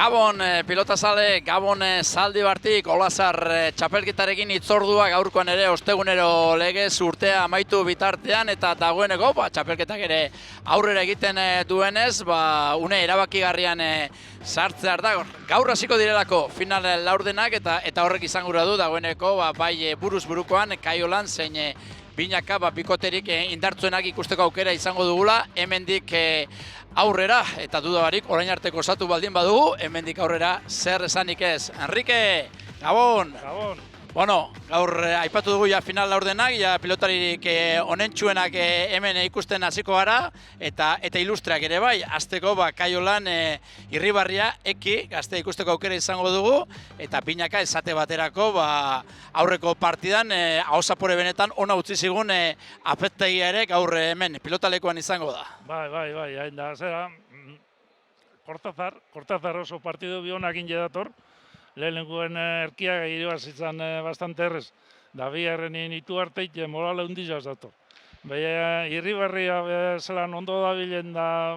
Gabon pilotazale, Gabon Zaldibartik, Olazar txapelketarekin hitzordua gaurkoan ere ostegunero legez urtea amaitu bitartean eta dagoeneko txapelketak ere aurrera egiten duenez, une erabakigarrian sartzear da. Gaur hasiko direlako final laurdenak eta horrek izan gura du dagoeneko bai buruz burukoan Kaiolan zein binaka bikoterik indartzuenak ikusteko aukera izango dugula, hemendik aurrera, eta dudabarik orain arteko osatu baldin badugu, hemendik aurrera zer esanik ez. Enrique, Gabon! Gabon! Bueno, gaur aipatu dugu final laurdenak, pilotaririk onentsuenak hemen ikusten hasiko gara, eta ilustreak ere bai, hasteko Kaiolan Irribarria eki gazte ikusteko aukera izango dugu, eta binaka esate baterako aurreko partidan ahosapore benetan ona utzi zigun afektegia ere gaur hemen pilotalekuan izango da. Bai, hain da, zera, Kortazar oso partidu bionakin jedator, lehenenguen erkiak iribazitzen bastante errez. Da biharrenin itu arteit morala hundizaz dator. Baina Irribarria zelan ondo dabilen da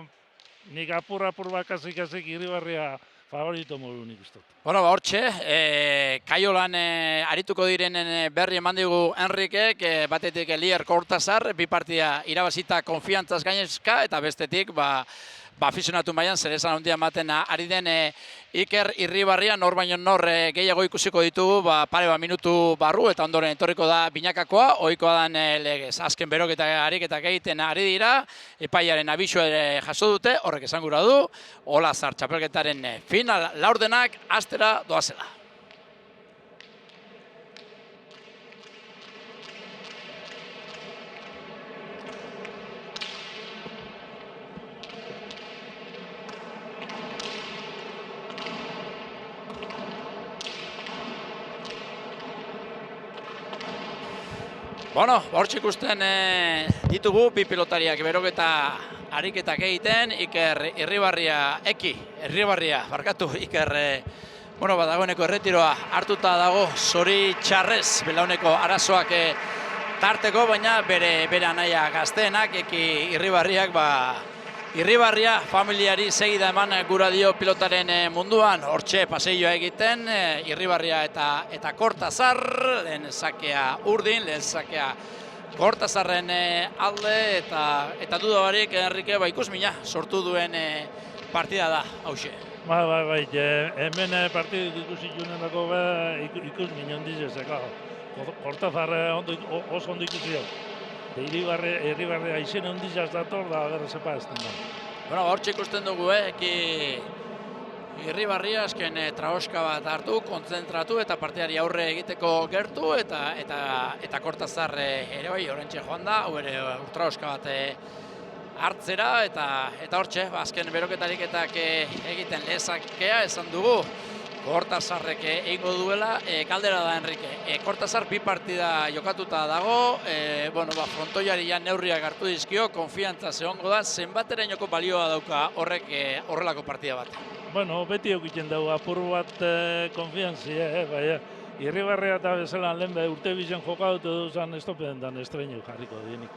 nik apur bakazik Irribarria favorito modu nik ustot. Bueno, hortxe, Kaiolan arituko direnen berri eman digu Enrikek, batetik Lier Kortazar, bi partia irabazita konfiantzaz gainezka, eta bestetik afizionatu mailan zer esan handia ematen ari den Iker Irribarria, nor baino nor gehiago ikusiko ditugu pare minutu barru, eta ondoren etorriko da binakakoa, ohikoa dan legez. Azken beroketa ariketak egiten ari dira, epaiaren abisua ere jaso dute, horrek esan gura du, Olazar txapelketaren final laurdenak astera doazela. Bueno, hortxe ikusten ditugu bi pilotariak beroketa ariketak egiten, Iker Irribarria, Iker, dagoeneko erretiroa hartuta dago zori txarrez, belauneko arazoak tarteko, baina bere anaia gazteenak, Eki Irribarriak, Irribarria familiari segida eman gura dio pilotaren munduan, hortxe paseilloa egiten, Irribarria eta Kortazar, lehen sakea urdin, lehen sakea Kortazarren alde, eta dudabarik Enrique ikusmina sortu duen partida da, hauxe. Bai, hemen partidu ikusi junenako ikusmina ondizez, Kortazar oso ondo ikusi hau. Irribarria izen ondizaz dator da agarra zepa ez den da. Bueno, hortxe ikusten dugu, Irribarria azken traoska bat hartu, kontzentratu eta partiari aurre egiteko gertu eta Kortazar ere bai horrentxe joan da, hau ere traoska bat hartzera eta hortxe, azken beroketariketak egiten lezakea esan dugu. Kortazarrek egingo duela, galdera da Enrique. Kortazar bi partida jokatuta dago, frontoiari neurriak hartu dizkio, konfiantza zehongo da, zenbaterainoko balioa dauka horrek horrelako partida bat? Bueno, beti egiten dugu, apur bat konfiantzia, baina Irribarria eta bezala lehen urte bizen jokatutu duzan estopeden dan estreinu jarriko dienik.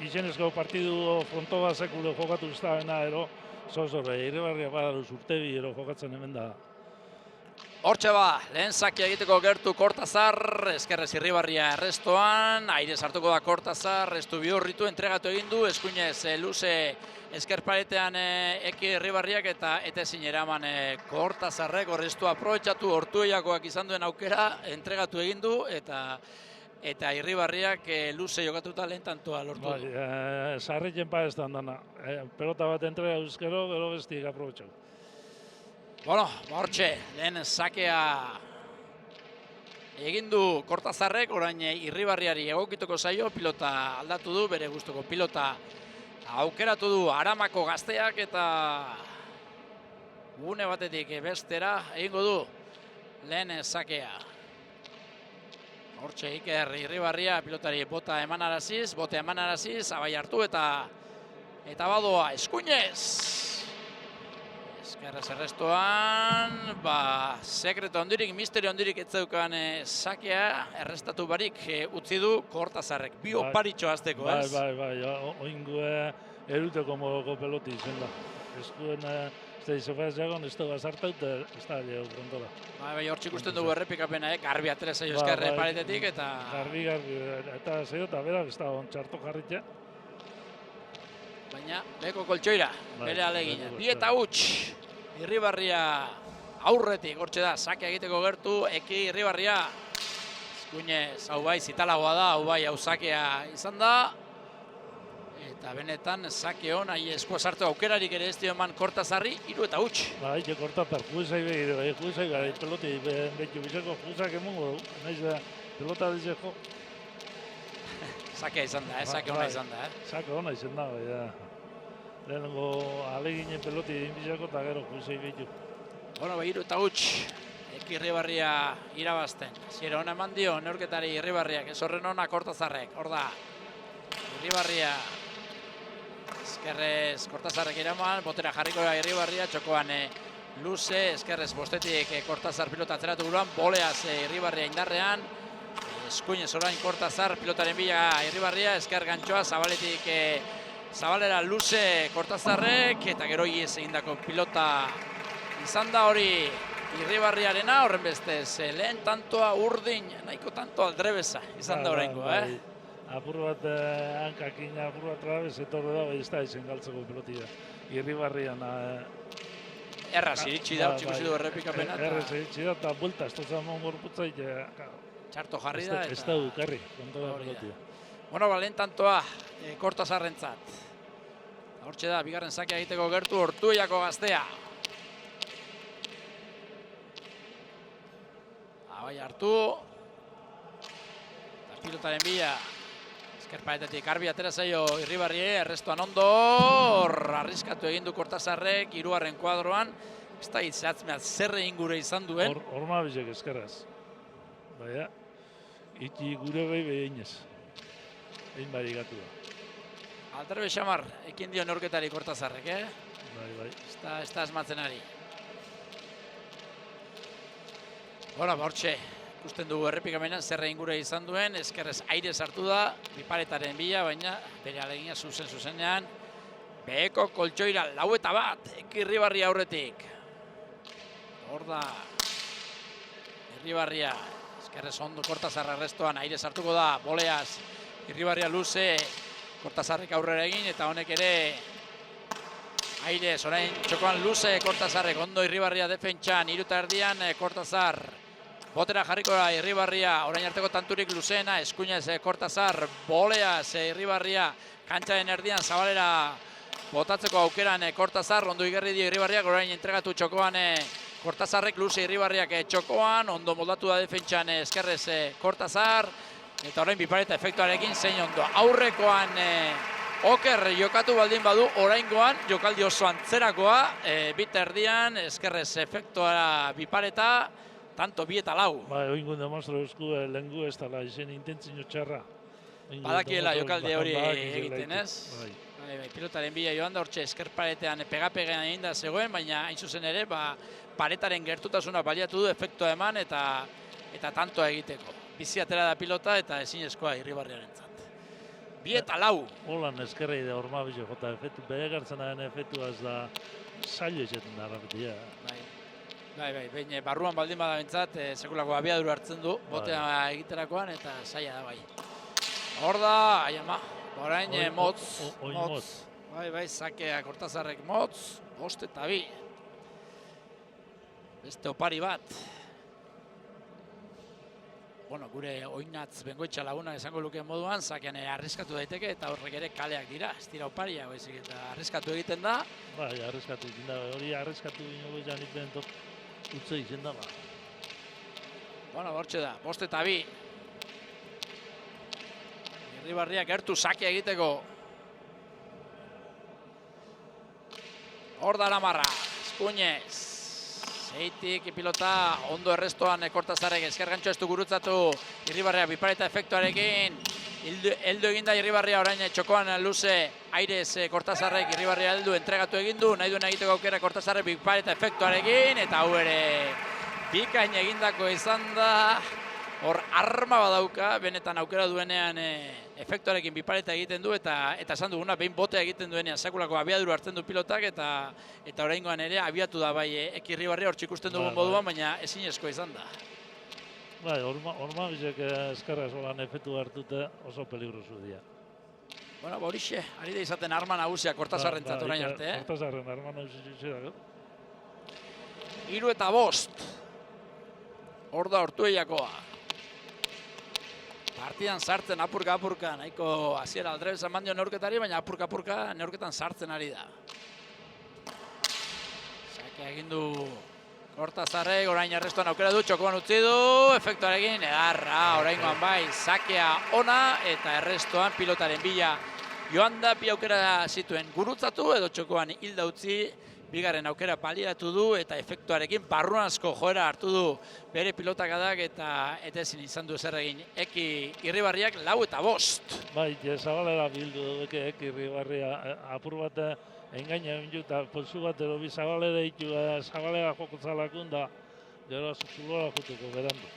Izenezko partidu fronto bat sekulo jokatu iztabena ero, zozorre, Irribarria badaruz urte bi ero jokatzen hemen da. Hortxe lehen sakia egiteko gertu Kortazar, eskerrez Irribarria errestoan, aire sartuko da Kortazar, estu bihurritu, entregatu egin du, eskuinez luze eskerparetean Eki Irribarriak eta ezin eraman Kortazarrek horreztu aprobetxatu, hortueiakoak izan duen aukera, entregatu egin du, eta Irribarriak luze jokatuta lehen tantoa lortu du. Sarriken ez da dana, pelota bat entrega euskero, gero bestik aprobetxatu. Bueno, hortxe, lehen sakea egin du Kortazarrek, orain Irribarriari egokituko zaio, pilota aldatu du, bere gustuko pilota aukeratu du Aramako gazteak eta gune batetik bestera egingo du lehen sakea. Hortxe, Iker Irribarria pilotari bote eman araziz, abai hartu eta badoa eskuinez. Eskerrez errestoan, sekreto handirik, misterio handirik etzeukan sakea, errestatu barik utzi du Kortazarrek. Bi oparitxo azteko, ez? Bai, oingue eruteko modoko peloti izen da. Eskuen Ez da izofaz jagon, ez da bazartau, eta ez da lehau frontola. Bai, hor ikusten dugu errepikapena, garbi atera zaio eskerre paretetik, eta... Garbi, eta zaio, eta berak ez da on txarto jarritzea. Baina, beko koltsoira, bere alegina. Beko 2 eta huts, Irribarria aurretik, hortxe da, sake egiteko gertu, Eki Irribarria. Eskuinez, hau bai, zitalagoa da, hau bai, hau sakea izan da. Eta benetan, sake hon, ahi eskua sartu aukerarik ere ez dio eman Kortazarri, 3 eta huts. Bai, Kortazar, juezai behire, bai, juezai gara, peloti, betxu bizeko, juezak emongo du, nahiz da, pelota dizeko. Sakea izan da, sake hona izan da. Sake hona izan da, bai, da. Lehenengo aleginen peloti dinbizako eta gero juezai behitu. Bueno, bai, 3 eta huts, Eki Irribarria irabazten. Ziero hona eman dio, neurketari Irribarriak, ez horren hona Kortazarrek, hor da. Irribarria, eskerrez Kortazarrek iraman, botera jarriko da Irribarria, txokoan luze, eskerrez bostetik Kortazar pilota atzeratu buruan, boleaz Irribarria indarrean, eskuinez orain Kortazar pilotaren bila Irribarria, esker gantxoa, zabaletik zabalera luze Kortazarrek, eta gero iez egindako pilota izan da hori Irribarriarena, horren bestez, lehen tantoa urdin, nahiko tanto aldrebesa izan da horrengo, Apur bat hankakin, apur bat trabez, etorre da, ez da izen galtzeko pelotia. Irribarrian... Erraz iritsi da, ikusi du errepikapena. Erraz iritsi da, eta bulta, ez da zaman gorputza, txarto jarri da. Ez da dukarri, kontola pelotia. Bueno, lehen tantoa, Kortazarrentzat. Hortxe da, bigarren sakea egiteko gertu, Ortuellako Gaztea. Bai hartu. Pilotaren bila. Eskerpaetetik garbi atera zaio Irribarrie, errestoan ondo, arriskatu egin du Kortazarrek, 3. kuadroan, ez da itzeatzmeat zer egin gure izan duen. Horma bizek eskerraz. Baina, iti gure behi behinez. Egin bari gatu da. Alderbe xamar, ekin dio neurketari Kortazarrek, Bai. Ez da esmatzen ari. Hora, hortxe. Ikusten dugu errepikamenan zer egin gure izan duen, eskerrez aire sartu da, biparetaren bila, baina bere alegina zuzenean. Beheko koltsoira, 4 eta 1, Eki Irribarria aurretik. Hor da, Irribarria, eskerrez ondo Kortazarra restoan, aire sartuko da, boleaz, Irribarria luze, Kortazarrek aurrera egin, eta honek ere aire, orain txokoan luze Kortazarrek, ondo Irribarria defentsan, 3 eta erdian Kortazar. Botera jarriko da Irribarria, orain arteko tanturik luzeena, eskuinez Kortazar, boleaz Irribarria, kantxaren erdian zabalera botatzeko aukeran Kortazar, ondo igerri dio Irribarriak, orain entregatu txokoan Kortazarrek, luze Irribarriak txokoan, ondo moldatu da defentsan eskerrez Kortazar, eta orain bipareta efektuarekin zein ondo. Aurrekoan oker jokatu baldin badu, oraingoan jokaldi oso antzerakoa, bita erdian, eskerrez efektuara bipareta, tanto 2 eta 4. Bai, oingun demostro esku lehengu ez dala izen intentzio txarra. Badakiela jokalde hori egiten, ez? Bai, pilotaren bila joan da, hortxe eskerparetean pegapegean egin da zegoen, baina hain zuzen ere, paretaren gertutasuna baliatu du efektua eman eta tantoa egiteko. Bizi atera da pilota eta ezinezkoa Irribarriarentzat. 2 eta 4. Holan eskerrei da horma bizo, jota efektu, bere gartzenaren efektuaz da zailo izaten da rapetia. Bai, behin barruan baldin bada bentsat, sekulako abiaduru hartzen du, botea egiterakoan eta zaila da bai. Hor da, aiama, orain motz. Bai, sakea Kortazarrek motz, 5 eta 2. Beste opari bat. Bueno, gure oinatz bengoitxa laguna esango luke moduan, sakean arriskatu daiteke eta horrek ere kaleak dira, ez dira opariak, baizik eta arriskatu egiten da. Bai, arriskatu egiten da, hori arriskatu egin hori janik bentok. Utze izen da, ba. Bueno, hortxe da, 5 eta 2. Irribarriak gertu sakea egiteko. Hor da Lamarra, eskuinez. Zeitik pilota, ondo errestoan Kortazarrek eskergantxo ez du gurutzatu. Irribarria bipareta efektuarekin. Heldu eginda Irribarria orain txokoan luze airez Kortazarrek Irribarria heldu entregatu egin du. Nahi duen egiteko aukera Kortazarrek bipareta efektuarekin. Eta hau ere bikain egindako izan da. hor arma badauka, benetan aukera duenean efektuarekin bipareta egiten du, eta esan duguna, behin botea egiten duenean sekulako abiaduru hartzen du pilotak, eta oraingoan ere abiatu da bai Eki Irribarrea hor txikusten dugun moduan, baina ezinezkoa izan da. Bai, Ormabizek eskerra esolan efektu hartute oso peligrosu dira. Bueno, horixe, ari da izaten arma nagusia Kortazarrentzat orain arte, Kortazarren arma nagusia dago. 3-5. Hor da Ortueiakoa. Partidan sartzen apurka, nahiko hasiera aldrebes eman dio neurketari, baina apurka neurketan sartzen ari da. Sakea egin du Kortazarrek, orain arrestuan aukera du, txokoan utzi du, efektuarekin, edarra, oraingoan bai, sakea ona, eta errestuan pilotaren bila joan da, bi aukera zituen gurutzatu, edo txokoan hilda utzi, bigarren aukera paliatu du, eta efektuarekin barruanzko joera hartu du bere pilotakadak, eta ezin izan du zer egin. Eki Irribarriak 4-5. Bai, Zabalera bildu duke Eki Irribarria apur bat engaina egin eta polsu bat edo bi Zabalera ditu Zabalera joko zalakun da gero zulora jutuko berandu.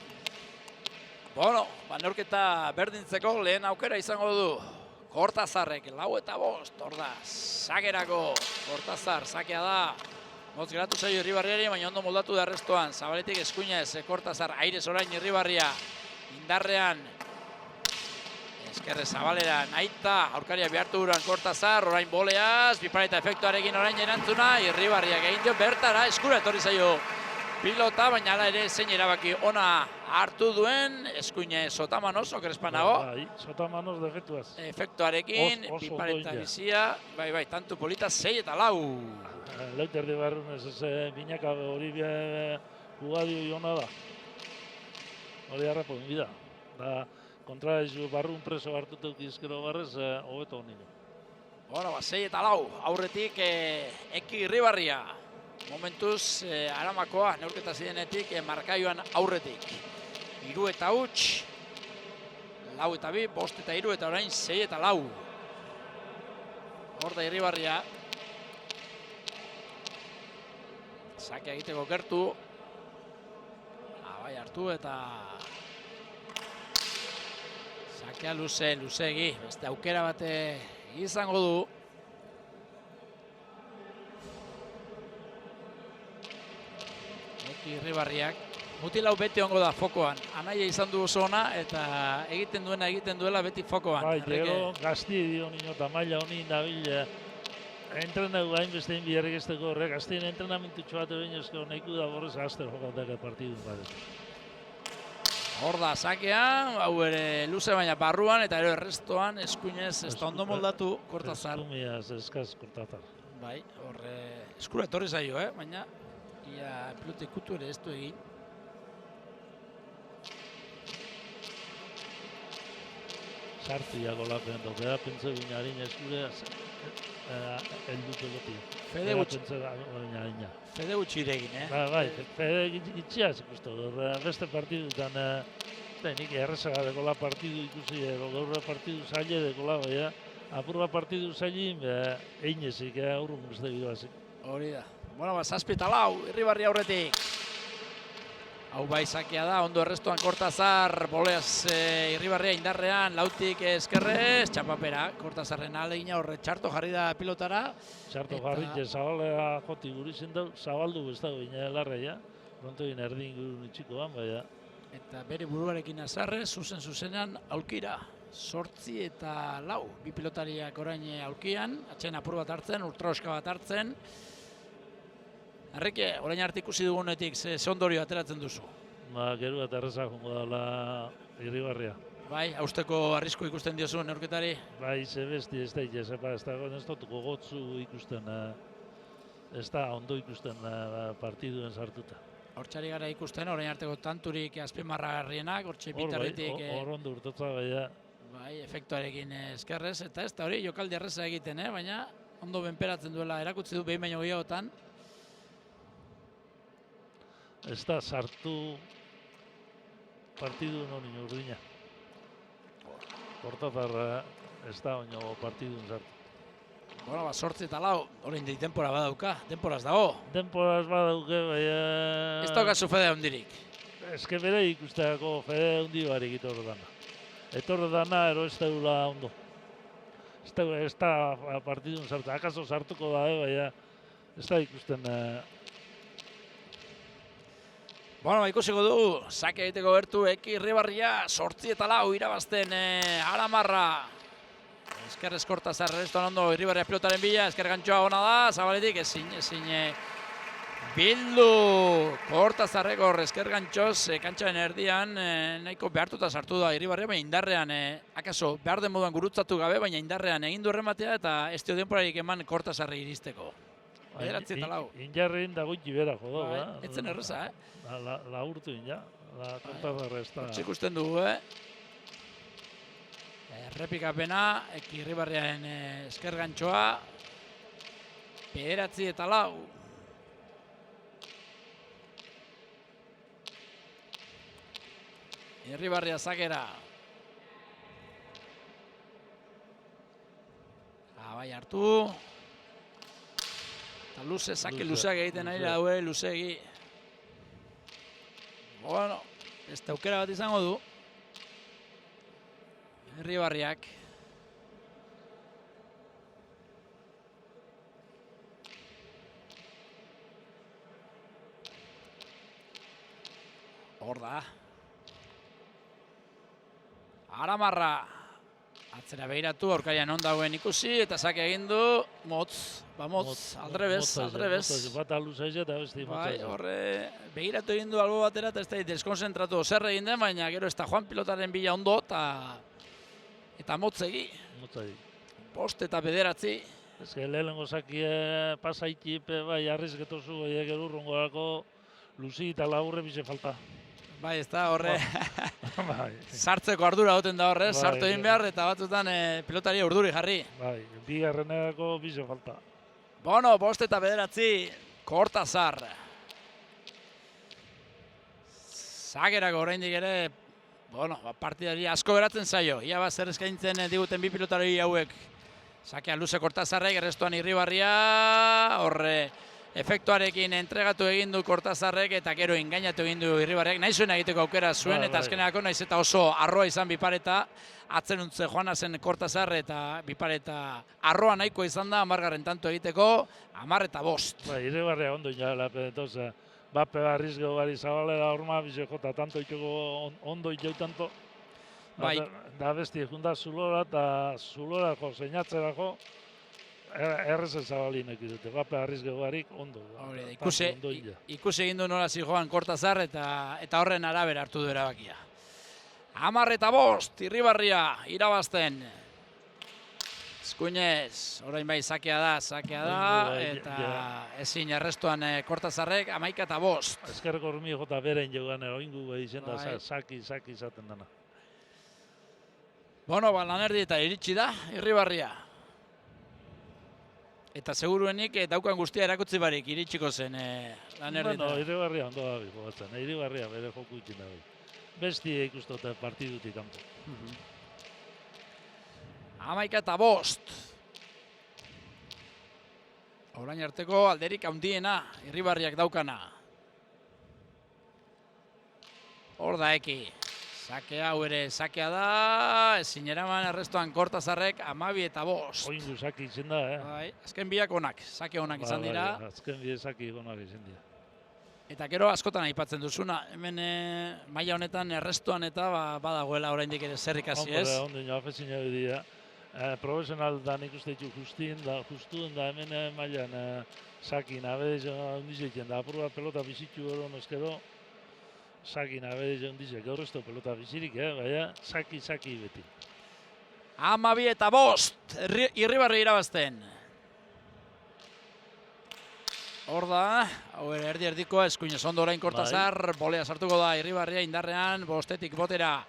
Bueno, neurketa berdintzeko lehen aukera izango du Kortazarrek 4-5, hor da, sakerako Kortazar, sakea da. Motz geratu zaio Irribarriari, baina ondo moldatu da arrestoan. Zabaletik eskuinez, Kortazar, airez orain Irribarria, indarrean. Eskerre Zabalera, naita, aurkaria behartu duran Kortazar, orain boleaz, bipareta efektuarekin orain erantzuna, Irribarriak egin dio bertara, eskura etorri zaio pilota, baina ala ere zein erabaki ona hartu duen, eskuine Sotamanos, okerespanago. Bai, Sotamanos defektuaz. Efektuarekin, bipareta bizia, bai, tantu polita, 6-4. Leuter de barrun ez binaka hori jugadio jona da. Hori harrapo bida. Da, kontra ez barrun preso hartutuk izkero barrez, hobeto honino. Bueno, 6-4, aurretik Eki Irribarria. Momentuz, Aramakoa, neurketa zidenetik, markaioan aurretik. 3-4, 4-2, 5-3, eta orain 6-4. Hor da Irribarria. Sakea egiteko gertu. Bai hartu eta... Sakea luzegi, beste aukera bate izango du. Eki Irribarriak. Mutil hau beti ongo da fokoan. Anaia izan du oso ona eta egiten duela beti fokoan. Bai, gero gazti dio nino eta maila honi nabil entrenatu hainbestein biharrik ez dugu horrek. Gaztien entrenamintutxo bat egin ezko nahiku da borrez azter jokatak partidun bat. Hor da sakea, hau ere luze baina barruan eta ero errestoan eskuinez ez da ondo moldatu Kortazar. Eskumiaz eskaz Kortazar. Bai, hor eskura etorri zaio, baina ia pilote ikutu ere ez du egin. Sartu jago lapen dut, bera pentsa binarin eskure heldutu gotia. Fede gutxi iregin, Bai, fede itxiaz ikustu. Beste partidutan, nik errezaga dekola partidu ikusi, gaurra partidu zaila dekola, baina apurra partidu zailin, egin ezik, aurrun uste gidoazik. Hori da. Bueno, 7-4, Irribarria aurretik. Hau bai sakea da, ondo errestuan Kortazar, boleaz Irribarria indarrean, lautik eskerrez, txapapera, Kortazarren alegina horre txarto jarri da pilotara. Txarto jarri, Zabalera joti guri zindau, zabaldu ez dago ina larreia, pronto egin erdin gurun itxikoan, baina. Eta bere buruarekin azarrez, zuzenean aulkira. 8-4, bi pilotariak orain aulkian, atxen apur bat hartzen, ultraoska bat hartzen. Arreke, orain arte ikusi dugunetik, ze ondorio ateratzen duzu? Gero eta errezak jongo dala Irribarria. Bai, hausteko arrisko ikusten diozu neurketari? Bai, ze besti ez da ikesepa, ez da gogotzu ikusten, ez da ondo ikusten partiduen sartuta. Hortxari gara ikusten, orain arteko tanturik azpimarragarrienak, hortxe bitarritik... Hor ondo urtotza, baina... Bai, efektuarekin eskerrez, eta ez da hori jokaldi erreza egiten, baina ondo benperatzen duela erakutsi du behin baino gehiagotan. Ez da sartu partidu hori urdina. Kortazar ez da oino partidun sartu. Bueno, 8-4, orain dei denpora badauka, denporaz dago. Denporaz badauke, baina... Ez daukazu fede handirik. eske bere ikusteako fede hundi barik etorro dana. Etorro dana, ero ez daula ondo. Ez da partidun sartu, akaso sartuko da, baina ez da ikusten. Bueno, ikusiko du, sake egiteko bertu, Irribarria, 8-4 irabazten Aramarra. Esker Kortazar restoan ondo Irribarria pilotaren bila, esker gantxoa ona da, Zabaletik ezin bildu Kortazarreko esker gantxoz, kantxaren erdian, nahiko behartuta sartu da Irribarria, baina indarrean, akaso behar den moduan gurutzatu gabe, baina indarrean egin du errematea eta ez dio denporarik eman Kortazarri iristeko. 9-4. Injarrein da goiti bera jodo, Etzen erreza, La urtu inja, la Kortazarra ez da. Ikusten dugu, errepikapena, Irribarriaren esker gantxoa, 9-4. Irribarria zakera. Bai hartu. Eta luze, sake luzeak egiten ari daue, luzegi. Bueno, ez aukera bat izango du. Irribarriak. Hor da. Aramarra. Atzera behiratu, aurkarian non dagoen ikusi, eta sake egin du, motz, aldrebez. Bat aluzaiz eta besti motz. Bai, horre, behiratu egin du albo batera, eta ez da deskonzentratu zer egin den, baina gero ez da Juan pilotaren bila ondo, eta motzegi. 5-9. Ez que lehenengo sakie pasaiti, bai, arrizketozu, gero urrungorako luzi eta laburre bize falta. Bai, ez da horre, sartzeko ardura goten da horre, sartu egin behar eta batzutan pilotari urduri jarri. Bai, bigarreneko bize falta. Bueno, 5-9, Kortazar. Zagerako oraindik ere, bueno, partidari asko geratzen zaio. Ia bat zer eskaintzen diguten bi pilotari hauek. Sakea luze Kortazarrek, errestuan Irribarria, horre, efektuarekin entregatu egin du Kortazarrek eta gero engainatu egin du Irribarriak. Nahi zuen egiteko aukera zuen eta azkenerako naiz eta oso arroa izan bipareta. Atzeruntze joana zen Kortazar eta bipareta arroa nahikoa izan da 10. tanto egiteko, 10-5. Irribarria ondo inala, entonces, bape barrizgo bari zabalera horma, bize jota tanto itxoko ondo itxau tanto. Da besti junda zulora eta zulorako zeinatzerako, errezen zabalinek dute, bape arrizgo barik ondo. Ikusi egin du nola zijoan Kortazar eta horren arabera hartu du erabakia. 10-5, Irribarria irabazten. Eskuinez, orain bai sakea da, eta ezin errestuan Kortazarrek 11-5. Ezkerreko hormi jota beren jogan oingu izen da, saki izaten dana. Bueno, lanerdi eta iritsi da, Irribarria. Eta seguruenik daukan guztia erakutzi barik iritsiko zen lanerdi. Bueno, Irribarria ondo da biko batzen, Irribarria bere joku ikin da. Besti ikustote partidutik kanpo. 11-5. Orain arteko alderik handiena Irribarriak daukana. Hor da eki. Sakea hau ere sakea da, ezin eraman errestuan Kortazarrek 12-5. Oingu saki izan da, Azken biak onak, sake onak izan dira. Azken biak saki onak izan dira. Eta gero askotan aipatzen duzuna, hemen maila honetan errestuan eta badagoela oraindik ere zer ikasi, ez? Ondo, afezin jau dira. Profesional da nik uste ditu justuen da hemen mailan sakin abedez ondizeten da. Apur bat pelota bizitu eron ezkero, sakin abedez ondizek. Gaur ez da pelota bizirik, baina saki beti. 12-5, Irribarria irabazten. Hor da, hau erdi-erdikoa, eskuinez ondo orain Kortazar, bolea sartuko da Irribarria indarrean, 5 botera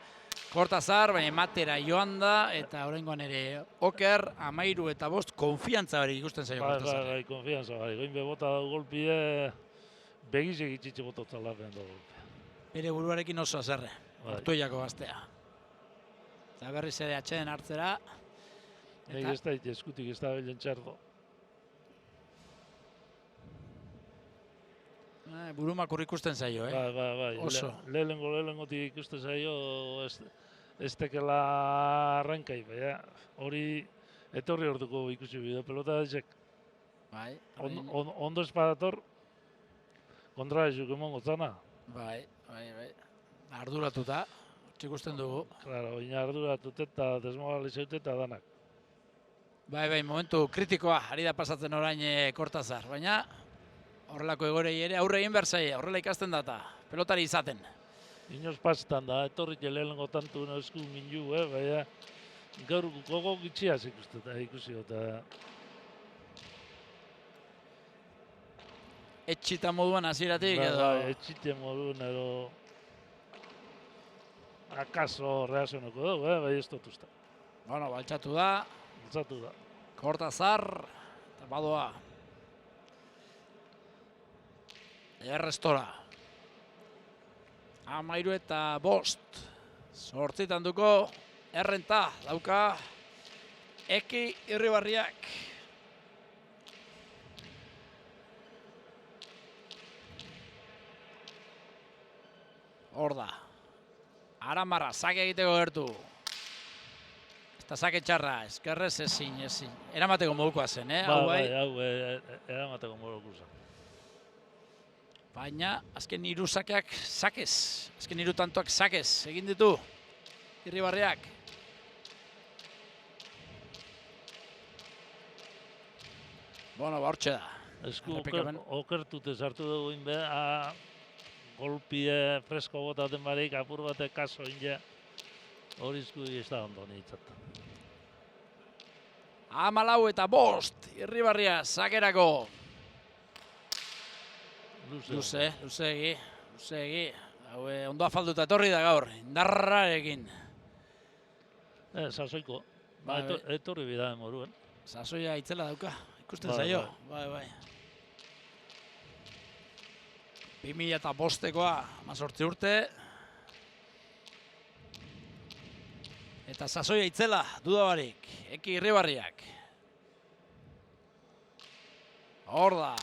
Kortazar, baina matera joan da, eta oraingoan ere oker, 13-5, konfiantza barik ikusten zaio Kortazar. Bai, konfiantza barik, goin bebota da golpide, begizek itxitxe bototzen lapen da golpide. Bere buruarekin oso azerre, Ortuellako gaztea. Eta berriz ere atxeden hartzera. Ez da eskutik ez da belen txardo. Burumakur ikusten zaio, Bai. Oso. Lehenengotik ikusten zaio ez tekela arrankai, baina hori etorri orduko ikusi bideo pelota dezek. Bai. Ondo espadator, kontra ezuk emongo zana. Bai. Arduratuta, ikusten dugu. Claro, baina arduratut eta desmoralizaute eta danak. Bai, momentu kritikoa, ari da pasatzen orain Kortazar, baina horrelako egorei ere aurre egin behar zaie, horrela ikasten data, pelotari izaten. Inoz pastan da, etorrik lehenengo tantu esku minju, baina gaur gogo gitxiaz ikusi eta Etxita moduan hasieratik edo... Etxite moduan edo akaso reazioneko dugu, bai ez dut uste. Bueno, baltsatu da. Baltsatu da. Kortazar, eta badoa. Errestora. 13:05. Zortzitan duko, errenta dauka Eki Irribarriak. Hor da. Aramarra, sake egiteko gertu. Eta sake txarra, eskerrez ezin. Eramateko modukoa zen, Hau eramateko moduko zen. Baina, azken hiru sakeak sakez. Azken hiru tantoak sakez. Egin ditu. Irribarriak. Bueno, hortxe da. Esku okertute sartu dugu inbe, golpie fresko botaten barik, apur batek kaso inge, hori izku ez da ondo nintzat. 14:05, Irribarria, sakerako. Luzegi. Hau ondo afalduta etorri da gaur, indarrarekin. Sasoiko, etorri bidaren moruen. Sasoia itzela dauka, ikusten zaio. Bai. 2005koa, 18 urte. Eta sasoia itzela, dudabarik, Eki Irribarriak. Hor da.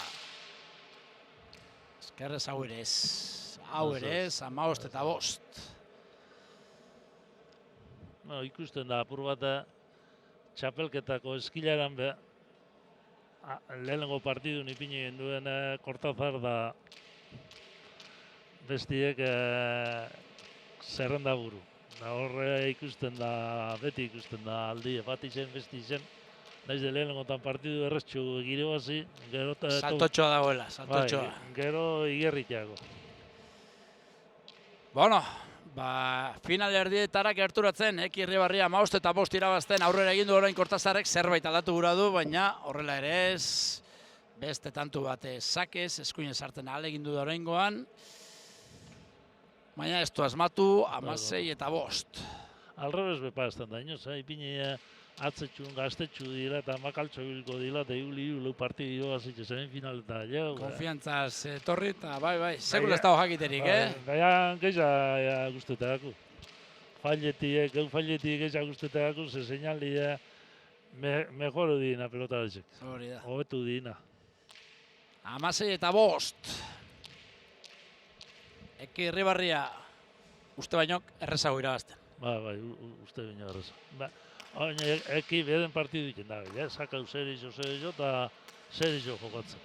Eskerrez hau ere ez. 15:05. Ikusten da, apur bat txapelketako eskilaran be, lehenengo partidun ipini duen Kortazar da bestiek zerrenda buru. Horre ikusten da, beti ikusten da aldi, bat izen, besti izen. Naiz de lehenengotan partidu erreztxu gire bazi, gero... Saltotxoa dagoela, saltotxoa. Gero igerritiago. Bueno, final erdietara gerturatzen, Eki Irribarria 15:05 irabazten aurrera egin du orain Kortazarrek zerbait aldatu gura du, baina horrela ere ez, beste tantu bat sakez, eskuinen sartzen ahalegindu da oraingoan. Baina ez du asmatu, 16:05. Alrebez bepa ez da inoz, ipini atzetxun, gaztetxu dira eta makaltxo bilko dira eta iuli partidu gazitxe zen finaleta. Konfiantzaz etorri eta bai, sekula ez dago jakiterik, Baina geiza guztetegako. Gau failetik geiza guztetegako, ze seinaldi mejoru dina pelota dezek. Hori da. Hobetu dina. 16:05. Eki Irribarria uste baino errezago irabazten. Bai, uste baino errezago. Baina Eki beden partidu diken da, sakau zer izo eta zer izo jokatzen.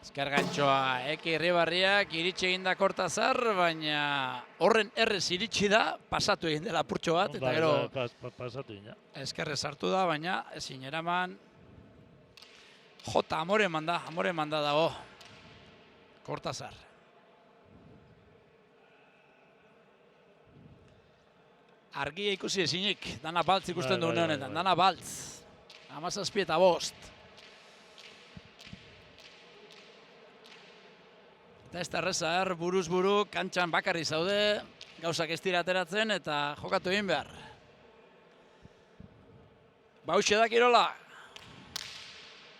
Ezker gantxoa Eki Irribarriak iritsi egin da Kortazar, baina horren errez iritsi da, pasatu egin dela apurtxo bat, eta gero pasatu egin, ezkerrez sartu da, baina ezin eraman jota amore manda dago Kortazar. Argia ikusi ezinik, dana baltz ikusten duen honetan, dana baltz. 17:05. Eta ez da erreza, buruz buru, kantxan bakarri zaude, gauzak ez dira ateratzen eta jokatu egin behar. Bauxe da Kirola.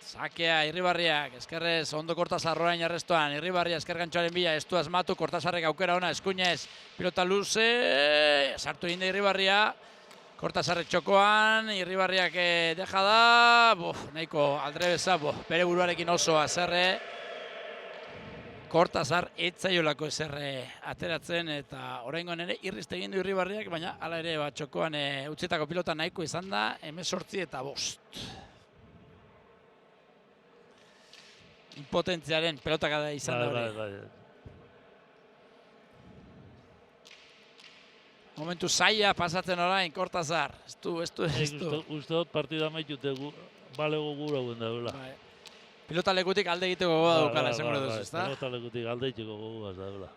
Sakea Irribarriak, eskerrez ondo Kortazar orain arrestoan, Irribarria esker gantxoaren bila, ez du asmatu, Kortazarrek aukera ona, eskuinez, pilota luze, sartu egin da Irribarria, Kortazarrek txokoan, Irribarriak deja da, nahiko aldrebeza, bere buruarekin oso azerre, Kortazar etzaiolako ezer ateratzen eta oraingoan ere irriste egin du Irribarriak, baina hala ere txokoan utzitako pilota nahiko izan da, 18-5. Impotentziaren pelotak izan da hori. Momentu zaila pasatzen orain Kortazar. Ez du. Uste dut partida maitute balego gura guen daula. Pilota lekutik alde egiteko gogoa daukala, esango duzu, ezta? Pilota lekutik alde egiteko gogoa daula.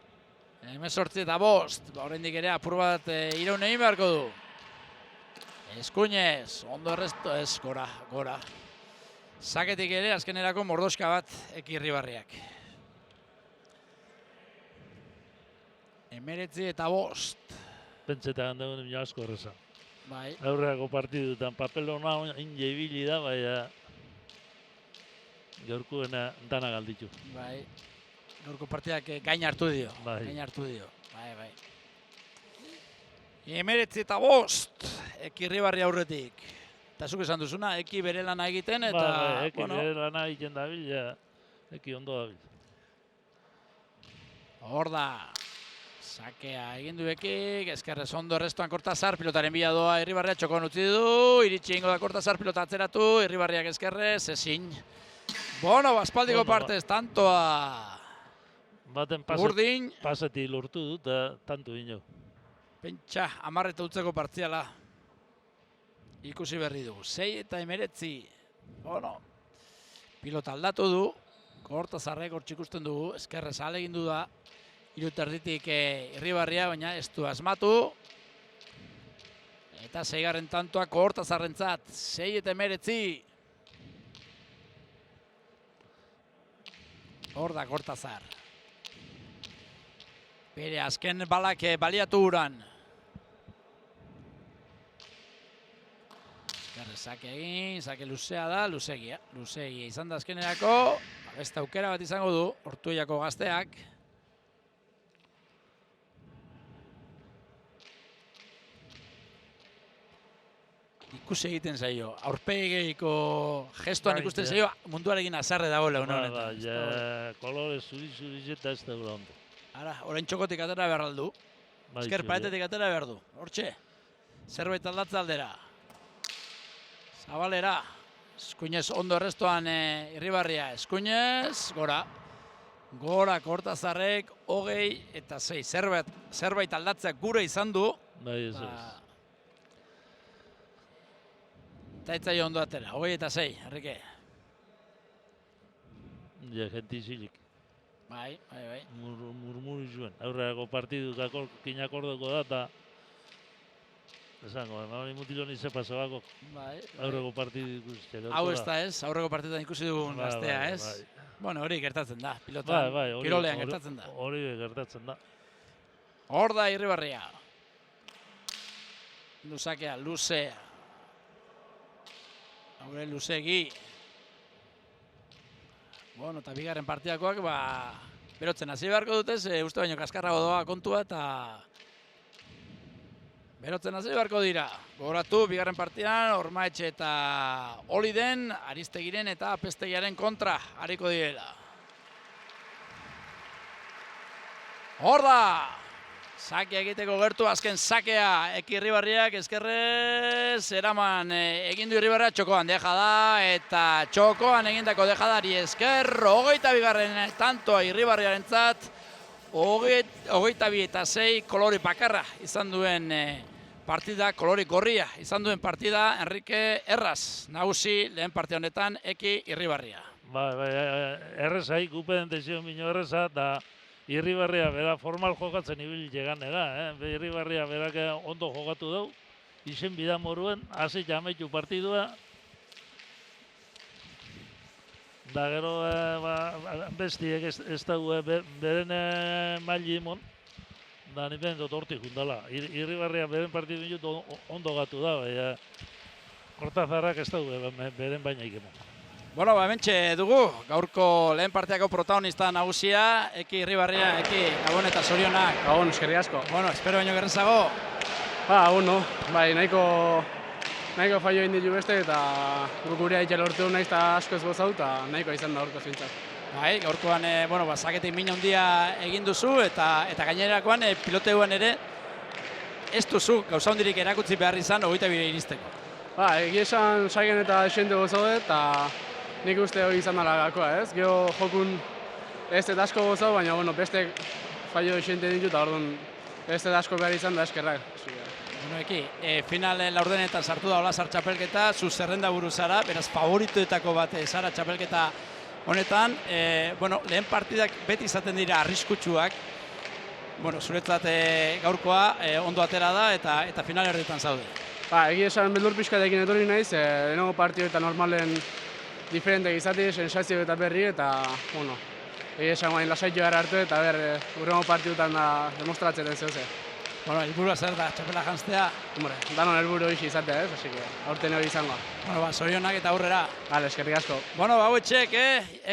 18-5, oraindik ere apur bat iraun egin beharko du. Eskuinez, ondo erresto, ez, gora. Saketik ere, azkenerako mordoska bat Irribarriak. 19-5. Pentsetan handegun mina asko erreza. Bai. Aurreako partidutan papel hona inge ibili da, baina gaurkoena dana galditu. Bai. Gaurko partidak gain hartu dio. Bai. Bai. 19-5. Irribarri aurretik. Eta zuk esan duzuna, bere lana egiten eta... Bai, bere lana egiten dabil, ondo dabil. Hor da. Sakea egin du ezkerrez ondo errestuan Kortazar, pilotaren bila doa Irribarria txokoan utzi du, iritsi ingo da Kortazar, pilota atzeratu, Irribarriak ezkerrez, ezin. Bono, aspaldiko partez, tantoa. Baten Urdin. paseti lortu dut, tanto ino. Pentsa, 10 utzeko partziala. Ikusi berri dugu, 6-19. Bono, pilota aldatu du, Kortazarrek hortzik ikusten dugu, ezkerrez alegin du da. Iruterditik Irribarria, baina ez du asmatu. Eta 6. tantoa Kortazarrentzat, 6-19. Hor da Kortazar. Bere azken balak baliatu uran. Zake egin, zake luzea da, luzegia. Luzegia izan da azkenerako. Beste aukera bat izango du, Ortuellako gazteak. Ikusi egiten zaio, aurpegiko gestoan ikusten zaio, munduarekin azarre dagoela une honetan. Kolore zuri eta ez dagoela ondo. Ara, orain txokotik atera behar aldu. Ezker paretetik atera behar du. Hortxe, zerbait aldatza aldera. Zabalera, eskuinez ondo errestoan Irribarria, eskuinez, gora. Gora Kortazarrek, 20-6. Zerbait aldatzeak gure izan du. Bai, ez. Eta ez zaio ondo atera, 20-6, Enrique. Jenti zilik. Bai. Murmuri zuen. Aurreako partidu kinak ordoko da, eta esango, hori mutiloni ze pasabako. Aurreko partidu ikusten. Hau ez da ez, aurreko partiduan ikusi dugun gaztea ez. Bueno, hori gertatzen da, pilotan, kirolean gertatzen da. Hori gertatzen da. Hor da Irribarria. Luzakea, luzea. Haure luzegi. Bueno, eta bigarren partidakoak, berotzen hasi beharko dutez, uste baino kaskarrago doa kontua, eta berotzen hasi beharko dira. Gogoratu, bigarren partidan, Ormaetxe eta Oliden, Aristegiren eta Apestegiaren kontra hariko direla. Hor da! Sakea egiteko gertu, azken sakea Irribarriak ezkerrez, eraman egin du Irribarria txokoan deja da, eta txokoan egindako dejadari esker, 22. tantoa Irribarriarentzat, 22-6 kolori bakarra izan duen partida, kolori gorria izan duen partida, Enrique Erraz, nagusi lehen partida honetan Irribarria. Errezai, gupen dezio mino erreza, da Irribarria bera formal jokatzen ibil jeganera, Irribarria berak ondo jokatu dugu, izen bidan moruen, hasi jamaitu partidua, da gero bestiek ez dugu beren maili imon, da nipen dut hortik jundala. Irribarria beren partidu ondo gatu da, Kortazarrak ez dugu beren baina ikemon. Bueno, hementxe dugu, gaurko lehen partiako protagonista nagusia, Irribarria, Gabon eta zorionak. Gabon, eskerri asko. Bueno, espero baino gerrezago. No, bai, nahiko faio egin ditu beste, eta guk gurea itxel hortu nahiz eta asko ez gozau, eta nahiko izan da horko zintzat. Bai, gaurkoan, zaketik min handia egin duzu, eta gainerakoan piloteuan ere ez duzu gauza hondirik erakutsi behar izan 22 iristeko. Egia esan saigen eta esente gozaude, eta nik uste hori izan dela gakoa, ez? Gero jokun ez eta asko gozau, baina beste fallo esente ditu, eta orduan ez eta asko behar izan da eskerrak. Final laurdenetan sartu da Olasar txapelketa, zu zerrenda buru zara, beraz favoritoetako bat zara txapelketa honetan. Lehen partidak beti izaten dira arriskutsuak, zuretzat gaurkoa ondo atera da eta final erdietan zaude. Egia esan beldur pixkatekin etorri naiz, lehenengo partio eta normalen diferentek izati, sensazio eta berri, eta egia esan guain lasaitu gara hartu eta urrengo partioetan da demostratzen zehose. Helburua zer da, txapela janztea? Danon helburu hori izatea, ez? Así que aurten hori izango. Zorionak eta aurrera. Eskerrik asko. Hauetxek,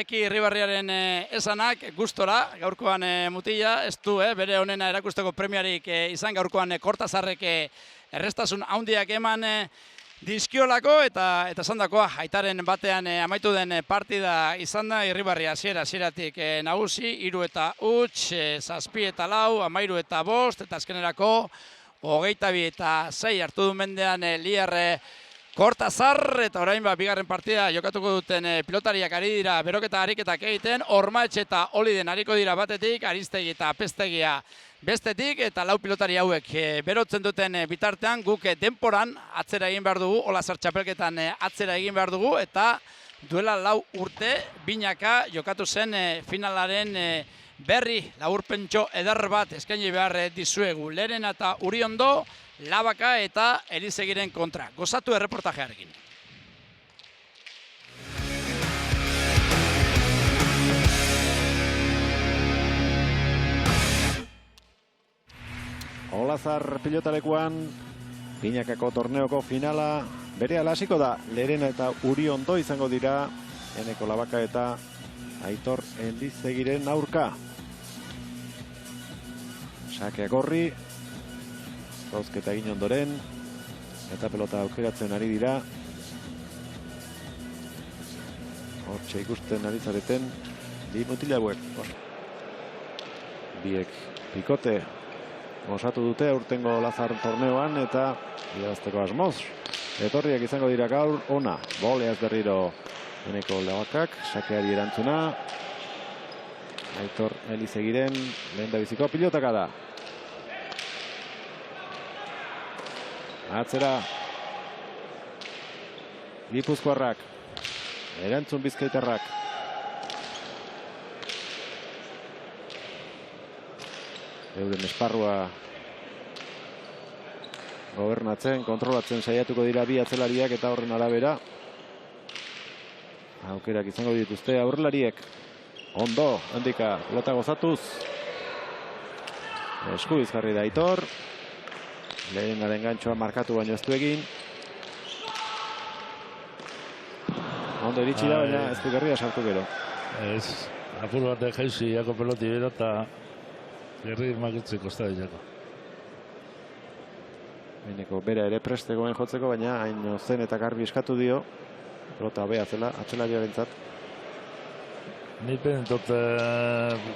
Eki Irribarriaren esanak, gustora, gaurkoan mutila, ez du, bere honena erakusteko premiarik izan, gaurkoan Kortazarrek errestasun handiak eman dizkiolako, eta esandakoa, aitaren batean amaitu den partida izan da, Irribarria hasieratik nagusi, 3 eta 7, 7 eta 4, 13 eta 5, eta azkenerako 22 eta 6 hartu du mendean Lier Kortazar, eta orain bigarren partida jokatuko duten pilotariak ari dira beroketa ariketak egiten, Ormaetxe eta Oliden ariko dira batetik, Aristegi eta Apestegia bestetik, eta 4 pilotari hauek berotzen duten bitartean guk denporan atzera egin behar dugu, Olasar txapelketan atzera egin behar dugu, eta duela 4 urte binaka jokatu zen finalaren berri laburpentxo eder bat eskaini behar dizuegu. Lerena eta Uriondo, Labaka eta Elizegiren kontra. Gozatu erreportajearekin. Olasar pilotalekuan, binakako torneoko finala berehala hasiko da. Lerena eta Uriondo izango dira, Eneko Labaka eta Aitor Elizegiren aurka. Sakeak horri, Zozketa egin ondoren, eta pelota aukeratzen ari dira. Hortxe ikusten ari zareten, bi mutilauek. Biek pikote osatu dute aurtengo Olasar torneoan, eta irabazteko asmoz. Etorriak izango dira gaur, ona, boleaz berriro Eneko Labakak, sakeari erantzuna. Aitor Elizegiren lehen da biziko pilotaka da. Atzera Gipuzkoarrak, erantzun Bizkaitarrak. Euren esparrua gobernatzen, kontrolatzen saiatuko dira bi atzelariak, eta horren arabera aukerak izango dituzte aurrelariek. Ondo, handika, pelota gozatuz. Eskubiz jarri da Aitor. Lehenaren gantxoa markatu baino ez du egin. Ondo iritsi da, baina ez du gerria sartu gero. Ez, apur batek jauzi jako peloti bera, eta gerri makutzi kosta diako. Eneko bera ere prestegoen jotzeko, baina hain zen eta garbi eskatu dio. Pelota hobea atzelariarentzat. Nik penentot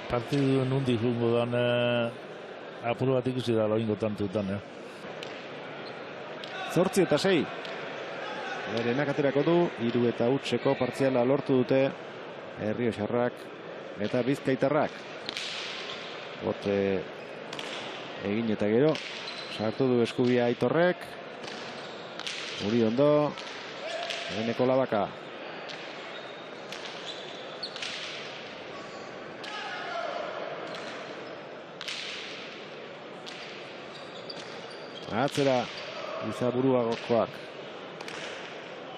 partidu nundi jungo dan apur bat ikusi da loingo tantutan. 8 eta 6. Lerenak aterako du, 3 eta 8 partziala lortu dute Errioxarrak eta Bizkaitarrak. Bote egin eta gero, sartu du eskubia Aitorrek. Uriondo, Eneko Labaka. Atzera Izaburuagokoak.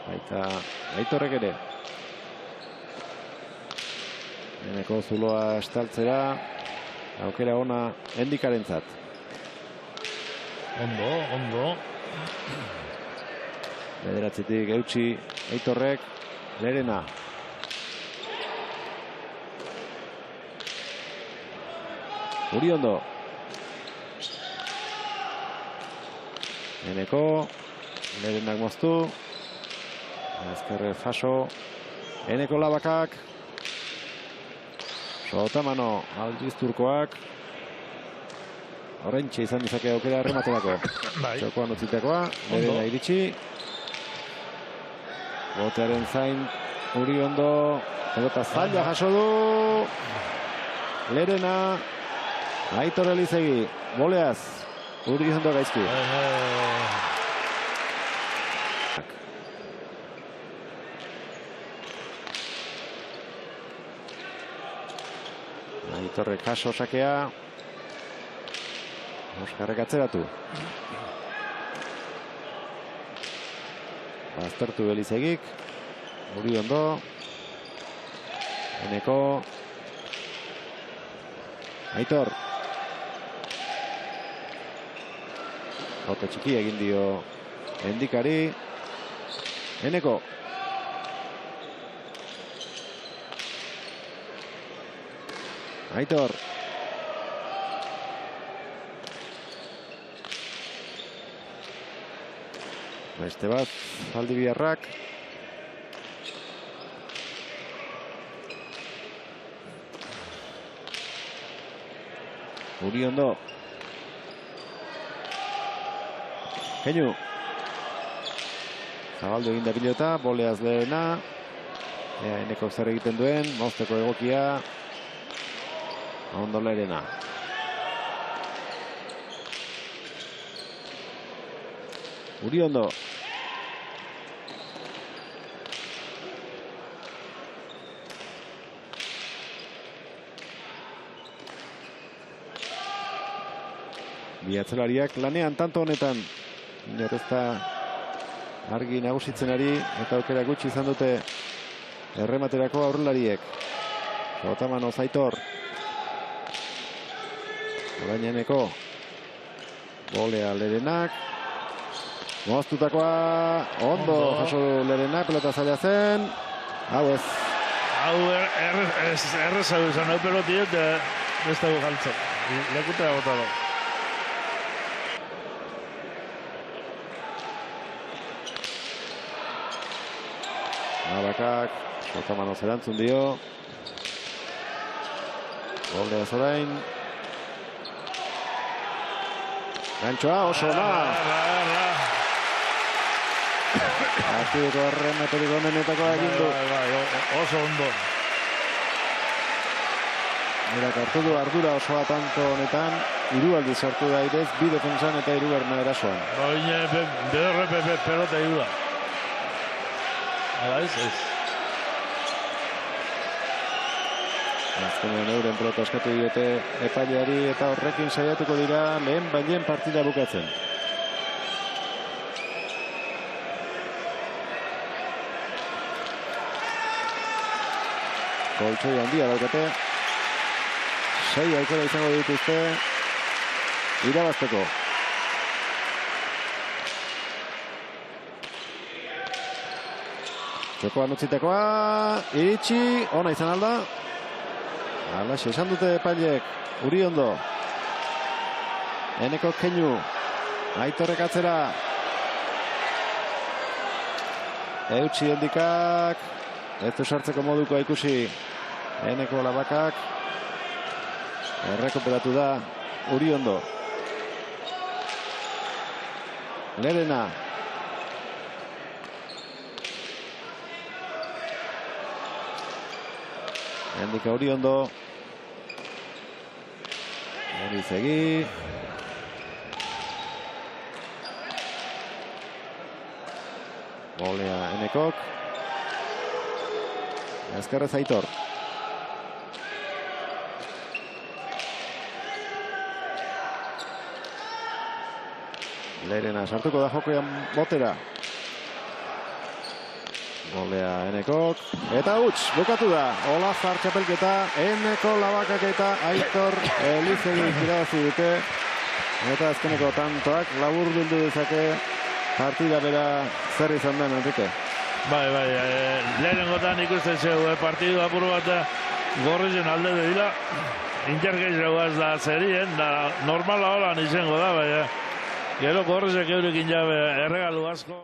Baita Aitorrek ere. Eneko zuloa estaltzera. Aukera ona Endikarentzat. Ondo. Bederatzetik eutxi Aitorrek. Lerena. Uriondo. Eneko, Lerenak moztu, ezkerre faso, Eneko Labakak, Sotamano aldiz turkoak. Horrentxe izan dizake aukera errematerako. Txokoan utzitakoa, Lerena iritsi. Botearen zain, Uriondo. Pelota zaila jaso du. Lerena. Aitor Elizegi. Boleaz. Uriondo gaizki. Aitorrek jaso sakea. Oskarrek atzeratu. Baztertu Elizegik. Uriondo. Eneko. Aitor. Bote txiki egin dio Endikari. Eneko. Aitor. Beste bat, Zaldibiarrak. Uriondo. Keinu. Zabaldu egin da pilota, Boleaz Lerena. Eneko zer egiten duen, mozteko egokia. Ondo Lerena. Uriondo. Bi atzelariak lanean tanto honetan. Inor ez da argi nagusitzen ari eta aukera gutxi izan dute errematerako aurrelariek. Sotamano Aitor. Oraineneko. Bolea Lerenak. Moztutakoa. Ondo jaso Lerena, pelota zaila zen. Hau ez. Hau erreza izan hau pelotiet, ez dago galtzen. Lekutea gota da. Abakak, Sotamano zerantzun dio. Bolea zorain. Gantxoa, oso ona. Partideko errematerik onenetako egin du. Oso ondo. Mirak hartu du ardura osoa tanto honetan. 3 aldiz sartu da airez, 2 defentsan eta 3 erasoan. Baina BRPP pelota irua. Hala ez. Azkenean euren pelota eskatu diote epaileari eta horrekin saiatuko dira lehen bailen partida bukatzen. Koltxoi handia daukate. 6 aukera izango dituzte irabazteko. Txokoan utzitekoa, iritsi, ona izan alda. Alaxe, esan dute epaileek, Uriondo. Eneko Keinu, Aitorrek atzera. Eutsi Endikak, ez du sartzeko modukoa ikusi. Eneko Labakak. Errekuperatu da Uriondo. Lerena. Endika Uriondo. Elizegi. Bolea Enekok. Ezkerrez Aitor. Lerena sartuko da jokoan botera. Bolea Enekok. Eta huts, bukatu da. Olazar txapelketa. Eneko Labakak eta Aitor Elizegi irabazi dute. Eta azkeneko tantoak labur bildu dezake partida bera zer izan den, Enrique. Bai, lehenengotan ikusten zeu partidu apuru bat gorrizen alde dira. Intergeizegoaz da zerien, da normala holan izango da, bai. Gero gorrizek eurekin jabe erregalu asko.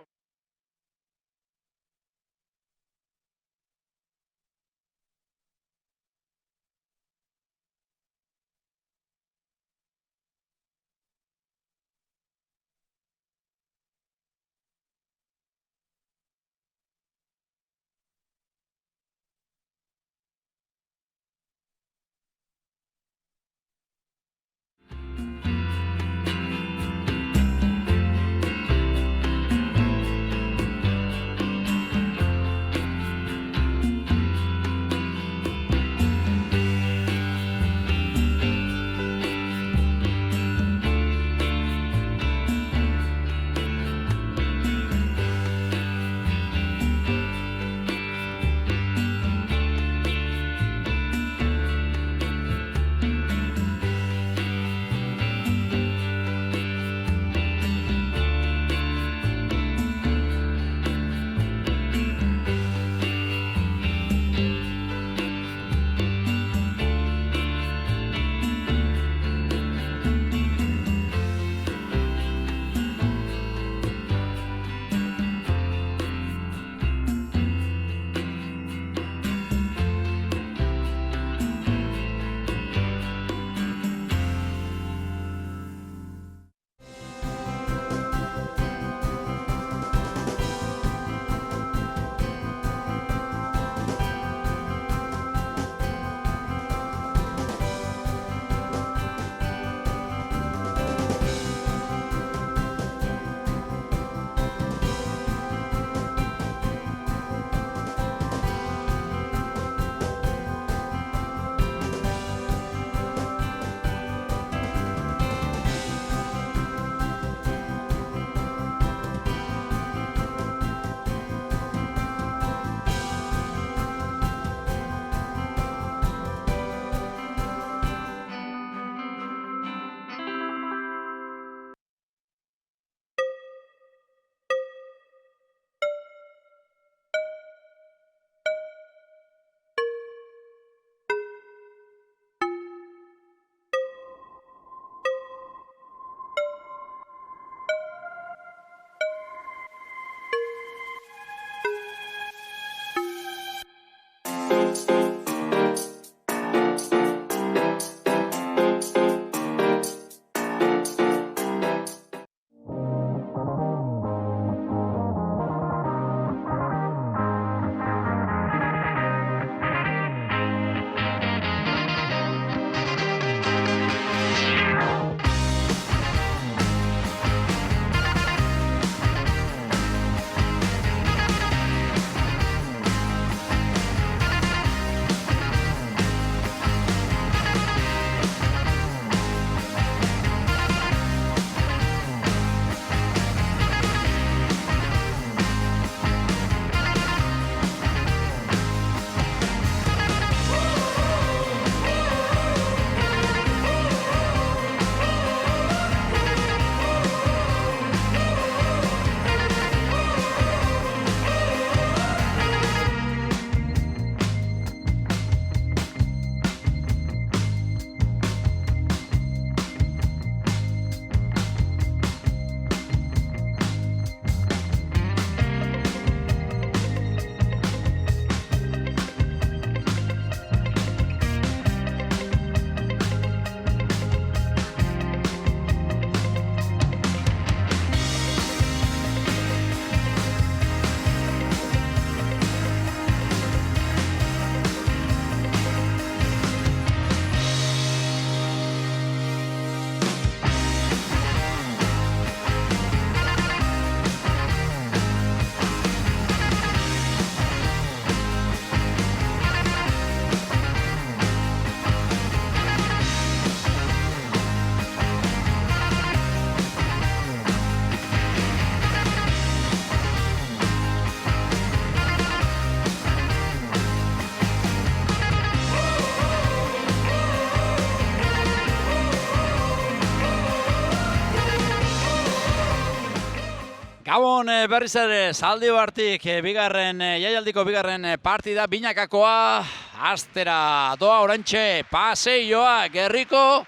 Gabon berriz ere Zaldibartik jaialdiko bigarren partida binakakoa astera doa orantxe paseioa Gerriko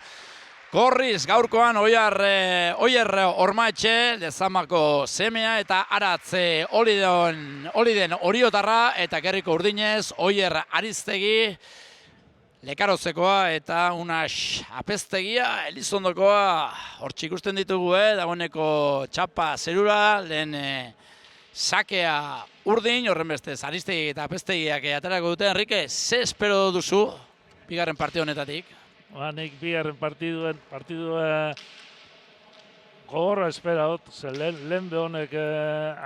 Gorriz gaurkoan Oier Ormaetxe Lezamako semea eta Aratz Oliden Oriotarra eta Gerriko Urdinez Oier Ariztegi Lekarotzekoa eta Unas Apeztegia, Elizondokoa, hortxe ikusten ditugu, dagoeneko txapa zerura, lehen sakea Urdin, horren bestez Aristegi eta Apeztegiak aterako dute. Enrique, ze espero duzu bigarren partidu honetatik? Nik bigarren partidu gogorra espera dut, lehen behonek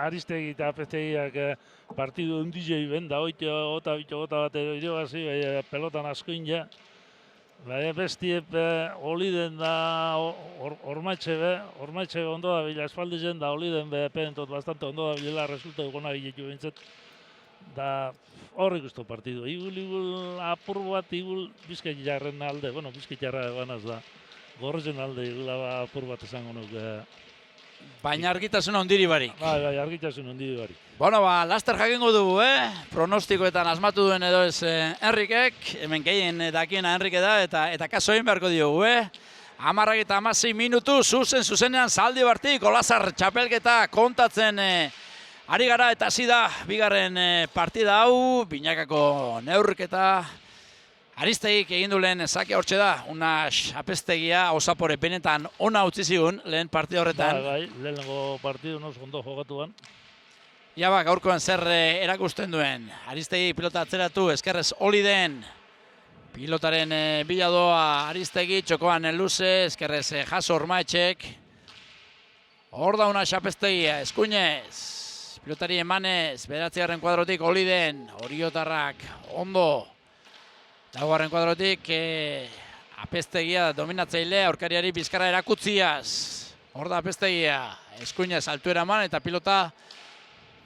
Aristegi eta Apeztegiak partidu undizei ben, da gota bat irabazi, pelotan askoin ja. Bestiep Oliden da Ormaetxe ondo da bila, espaldizen da Oliden pentot bastante ondo da bila, resulta dugona biletu bintzat. Da horrik usto partidu, igul apur bat, igul Bizkait jarren alde, bueno, Bizkait jarra ebanaz da. Gorrezen alde igula apur bat esango nuke. Baina argitasun ondiri barik. Bai, argitasun ondiri barik. Bueno, laster jakingo dugu, pronostikoetan asmatu duen edo ez Enrikek, hemen gehien dakiena Enrike da, eta kaso egin beharko diogu, 10:16 minutu, zuzenean Zaldibartik, Olazar txapelketa kontatzen ari gara, eta hasi da bigarren partida hau, binakako neurketa, Aristegik egin du lehen sake hortxe da, Unas Apeztegia Osapore benetan ona utzi zigun lehen partida horretan. Bai, lehenengo partidu oso ondo jogatuan. Ja gaurkoan zer erakusten duen. Aristegi pilota atzeratu, eskerrez Oliden. Pilotaren bila doa Aristegi, txokoan luze, eskerrez jaso Ormaetxek. Hor da Unas Apeztegia, eskuinez. Pilotari emanez, 9. kuadrotik Oliden, Oriotarrak, ondo. Laugarren kuadrotik Apeztegia dominatzaile, aurkariari bizkarra erakutziaz. Hor da Apeztegia, eskuinez altuera eman eta pilota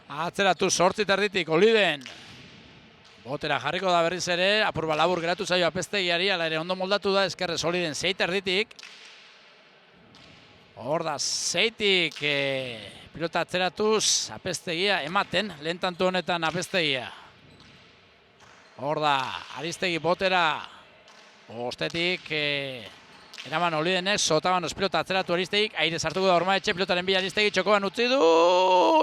atzeratu 8 erditik Oliden. Botera jarriko da berriz ere, apurba labur geratu zaio Apeztegiari, ala ere ondo moldatu da, eskerrez Oliden 6 erditik. Hor da 6tik pilota atzeratuz Apeztegia ematen, lehen tantu honetan Apeztegia. Hor da, Aristegi botera, ostetik, eraman Olidenek, sotabanos pilota atzeratu Aristegik, aire sartuko da Ormaetxe, pilotaren bila Aristegi, txokoan utzi du,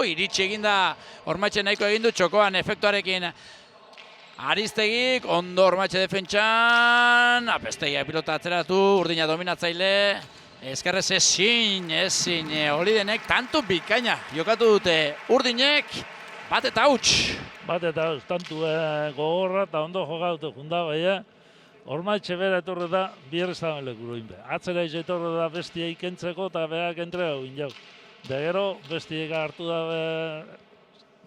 iritsi eginda, Ormaetxe nahiko egin du, txokoan efektuarekin Aristegik, ondo Ormaetxe defentsan, Apeztegia pilota atzeratu, Urdina dominatzaile, eskerrez ezin, Olidenek, tantu bikaina, jokatu dute Urdinek, bat eta huts. Bat eta tantu gogorra eta ondo jokatu junda, baina Ormaetxe bera etorre da bierreztamen lekuru inbe. Atzera izo etorre da bestia ikentzeko eta berak entrega egin jau. De gero bestiek hartu da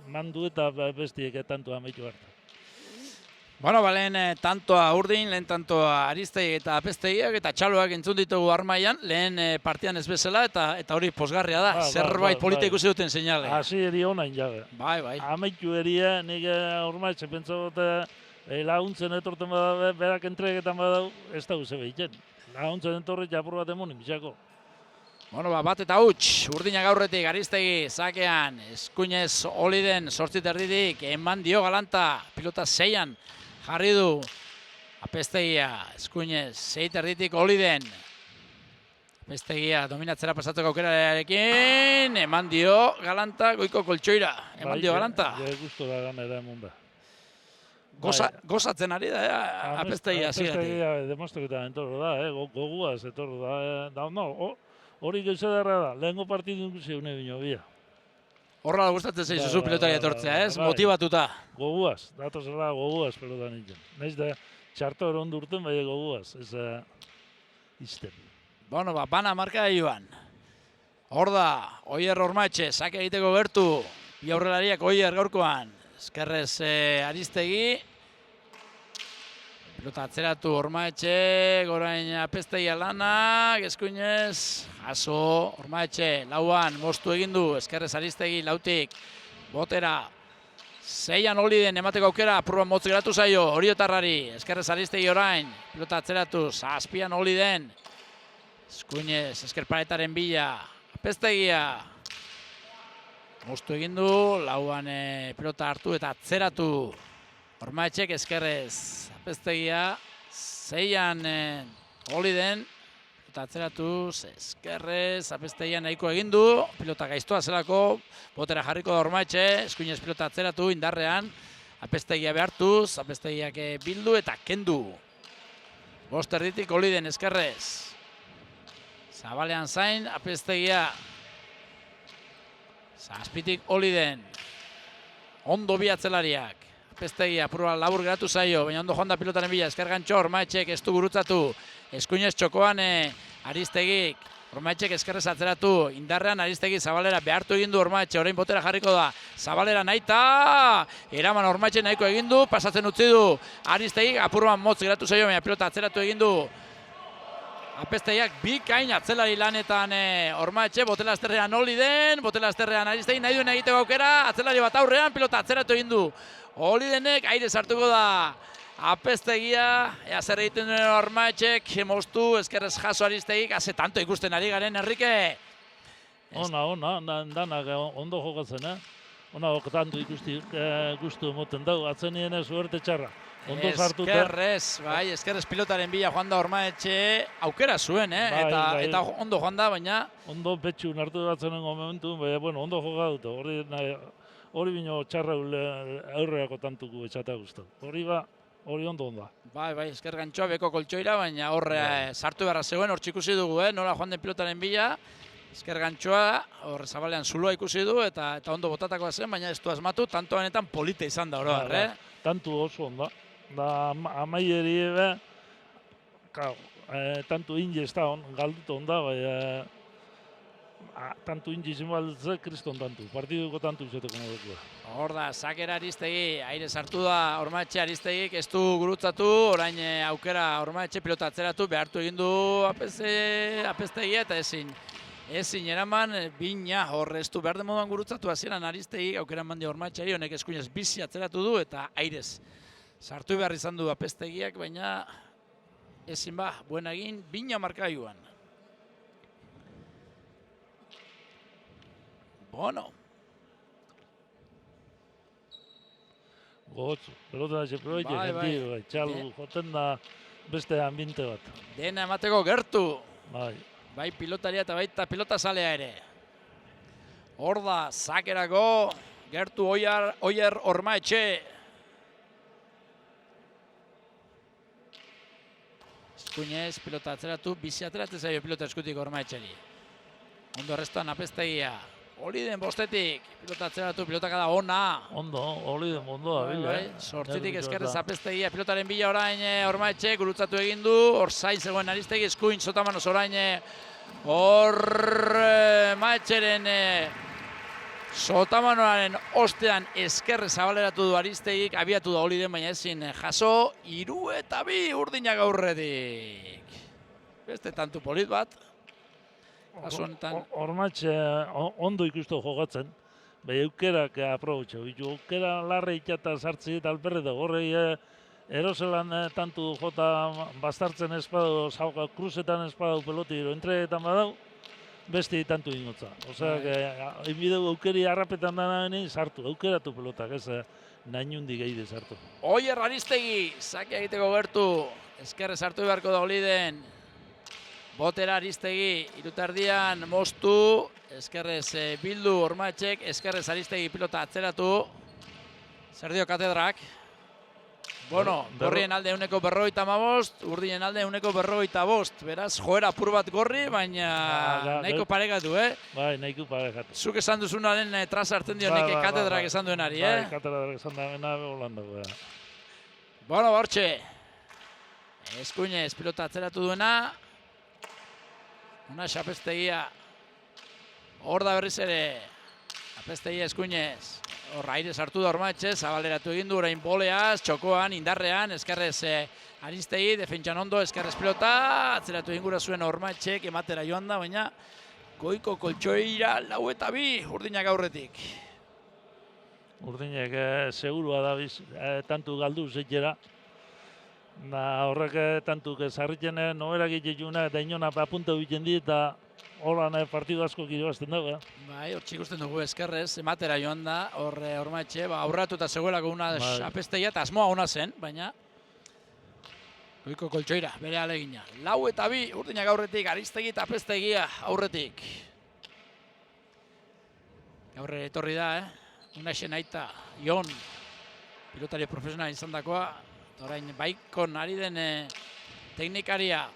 mandu eta bestiek tantua amaitu hartu. Bueno, lehen tantoa Urdin, lehen tantoa Aristegi eta Apeztegiak eta txaloak entzun ditugu armaian, lehen partian ez bezala eta hori posgarria da, zerbait polita ikusi duten seinale. Hasi eri onain jabe. Bai. Amaitu eria, nik Ormaetxe pentsagot laguntzen etorten bada, berak entregetan badau, ez da guze behitzen. Laguntzen etorri japur bat emunin, bisako. Bueno, bat eta huts, Urdina gaurretik, Aristegi, sakean, eskuinez Oliden, 8 erditik, eman dio galanta, pilota 6an, jarri du Apeztegia, eskuinez, 6 erditik Oliden. Apeztegia dominatzera pasatzeko aukerarekin, eman dio galanta, goiko koltsoira, eman dio galanta. Bai, gustu da ganera emun da. Gozatzen ari da, Apeztegia ziratik. Apeztegia demostreketa entorro da, goguaz etorro da. Hori gauza darra da, lehenko partidu ikusi une bino bia. Horra gustatzen zaizu pilotari etortzea, ez? Motibatuta. Goguaz, datozela goguaz pelota nintzen. Naiz da, txarto eron durten, bai goguaz, ez izten. Bueno, bana marka joan. Hor da, Oier Ormaetxe, sake egiteko gertu. Bi aurrelariak Oier gaurkoan. Eskerrez Aristegi. Pilota atzeratu Ormaetxe, gorain Apeztegia lanak, eskuinez, jaso Ormaetxe, lauan, mostu egindu, eskerrez Aristegi, lautik, botera, 6an Oliden emateko aukera, apurban motz geratu zaio, Oriotarrari, eskerrez Aristegi orain, pilota atzeratu, 7an Oliden, eskuinez, eskerparetaren bila, Apeztegia, Mostu egin du, lauan pelota hartu eta atzeratu. Ormaetxek eskerrez, Apeztegia, 6an Oliden, eta atzeratu, eskerrez, Apeztegia nahiko egin du, pilota gaiztoa zelako, botera jarriko da Ormaetxe, eskuinez pilota atzeratu, indarrean, Apeztegia behartuz, Apeztegiak bildu eta kendu. Bost erditik Oliden eskerrez. Zabalean zain, Apeztegia. Zazpitik Oliden. Ondo bi atzelariak. Apeztegia, prueba labur geratu zaio, baina ondo joan da pilotaren bila, esker gantxo, Ormaetxek ez du gurutzatu. Eskuinez txokoan Aristegik, Ormaetxek eskerrez atzeratu, indarrean Aristegi Zabalera behartu egin du Ormaetxe, orain botera jarriko da. Zabalera nahita, eraman Ormaetxe nahiko egin du, pasatzen utzi du. Aristegik apurban motz geratu zaio, baina pilota atzeratu egin du. Apeztegiak bikain atzelari lanetan Ormaetxe, botela azterrean Oliden, botela azterrean Aristegi nahi duen egiteko aukera, atzelari bat aurrean, pilota atzeratu egin du. Olidenek aire sartuko da. Apeztegia, ea zer egiten duen Ormaetxek, moztu, eskerrez jaso Aristegik, haze tanto ikusten ari garen, Enrique. Ona, danak ondo jokatzen, Ona tanto ikusti gustu emoten dau, atzenien suerte txarra. Ondo sartuta. Eskerrez, bai, eskerrez pilotaren bila joan da Ormaetxe, aukera zuen, eta ondo joan da, baina... Ondo petxu nartu batzenengo momentu, baina, bueno, ondo joka dute. Hori bino txarra aurreako tantuko etxata guztu. Hori ondo onda. Bai, esker gantxoa beko koltsoira, baina horre sartu beharra zegoen, hor ikusi dugu, nola joan den pilotaren bila. Esker gantxoa, hor Zabalean zuloa ikusi du, eta ondo botatakoa zen, baina ez du asmatu, tanto benetan polita izan da oroar, Tantu oso onda. Da amaieri tantu inge ez da galduta onda, baina tantu inge izin balditze, kriston tantu. Partiduko tantu izateko modekua. Hor da, sakera Aristegi, aire sartu da Ormaetxe Aristegik, ez du gurutzatu, orain aukera Ormaetxe pilota atzeratu, behartu egin du Apeztegia eta ezin eraman, bina hor ez du behar den moduan gurutzatu, hasieran Aristegik aukera eman dio Ormaetxeari, honek eskuinez bizi atzeratu du eta airez sartu behar izan du Apeztegiak, baina ezin buena egin, bina markailuan. Bueno. Gotzu, pelota da zeproiek, txalu, joten da beste ambiente bat. Dena emateko gertu. Bai, Pilotaria eta baita pilota zalea ere. Hor da, sakerako, gertu Oier Ormaetxe. Eskuinez, pilota atzeratu, bizi atzeratzen zaio pilota eskutik Ormaetxeri. Ondo restoan Apeztegia. Oliden bostetik, pilota atzeratu, pilotaka da ona. Ondo, Oliden ondoa bila. Sortzitik eskerrez Apeztegia, pilotaren bila orain Ormaetxe, gurutzatu egin du, hor zai zegoen Aristegi, eskuin Sotamanoz orain Ormaetxeren Sotamanoaren ostean eskerrez zabaleratu du Aristegik, abiatu da Oliden, baina ezin jaso, 3-2 urdinak aurretik. Beste tantu polit bat. Ormaetxe ondo ikustu jokatzen, behi eukerak aprobetxo. Eukera larre itxata sartzi eta alperre da, horrei eroselan tantu jota bastartzen espadau, zauka kruzetan espadau pelotiro, entreetan badau, beste tantu ingotza. Osea, inbideu eukeri harrapetan dana sartu, eukeratu pelotak, ez nahi nundi gehi sartu. Oier Aristegi, sake egiteko gertu, eskerre sartu beharko da Oliden. Botera Aristegi, irutardian moztu, eskerrez bildu Ormaetxek, eskerrez Aristegi pilota atzeratu. Zer dio katedrak. Bueno, gorrien alde 1,55, urdinen alde 1,55. Beraz, joera apur bat gorri, baina nahiko paregatu, Bai, nahiko paregatu. Zuk esan duzunaren tras hartzen dio neke katedrak esan duenari, Bai, katedrak esan duena Holanda. Bueno, hortxe. Eskuinez pilota atzeratu duena. Una Apeztegia, hor da berriz ere, Apeztegia eskuinez, hor aire sartu da Ormaetxe, zabaleratu egin du, orain boleaz, txokoan, indarrean, eskerrez Aristegi, defentsan ondo, eskerrez pilota, atzeratu egin gura zuen Ormaetxek, ematera joan da, baina goiko koltsoira 4-2, urdinak aurretik. Urdinak segurua da biz, tantu galdu zeitera. Horrek tantuk zarritzen noberak egituna eta inona apunta egiten di eta holan partidu asko irabazten dago. Bai, hor ikusten dugu eskerrez, ematera joan da, hor Ormaetxe, aurratuta zegoelako una Bai. apestegia, eta asmoa ona zen, baina goiko koltsoira, bere alegina. 4-2, Urdinak aurretik, Aristegi eta apestegia aurretik. Gaur etorri da, Unaxen aita, Jon, pilotari profesional izan dakoa, orain baikon ari den teknikaria.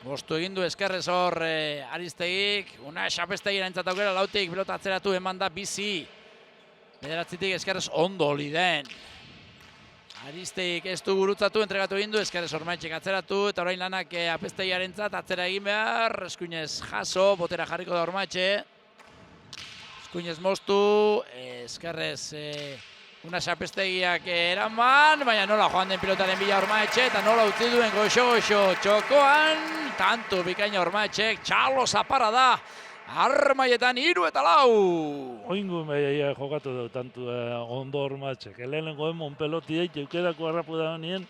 Bostu egin du eskerrez hor Aristegik, Unax apestegin aintzat aukera, lautik pilota atzeratu eman da bizi. Bederatzitik eskerrez ondo hori den. Aristegik ez du gurutzatu, entregatu egin du, eskerrez Ormaetxek atzeratu, eta orain lanak apestegiarentzat atzera egin behar, eskuinez jaso, botera jarriko da Ormaetxe. Eskuinez moztu, eskerrez Unax apestegiak eraman, baina nola joan den pilotaren bila Ormaetxe, eta nola utzi duen goxo-goxo txokoan, tanto bikaina Ormaetxek, txalo zaparra da, Armaietan 3-4. Oingo meia jokatu dut, tantu ondo Ormaetxek. Lehenengo emon pelotiek, eukerako harrapu da nien,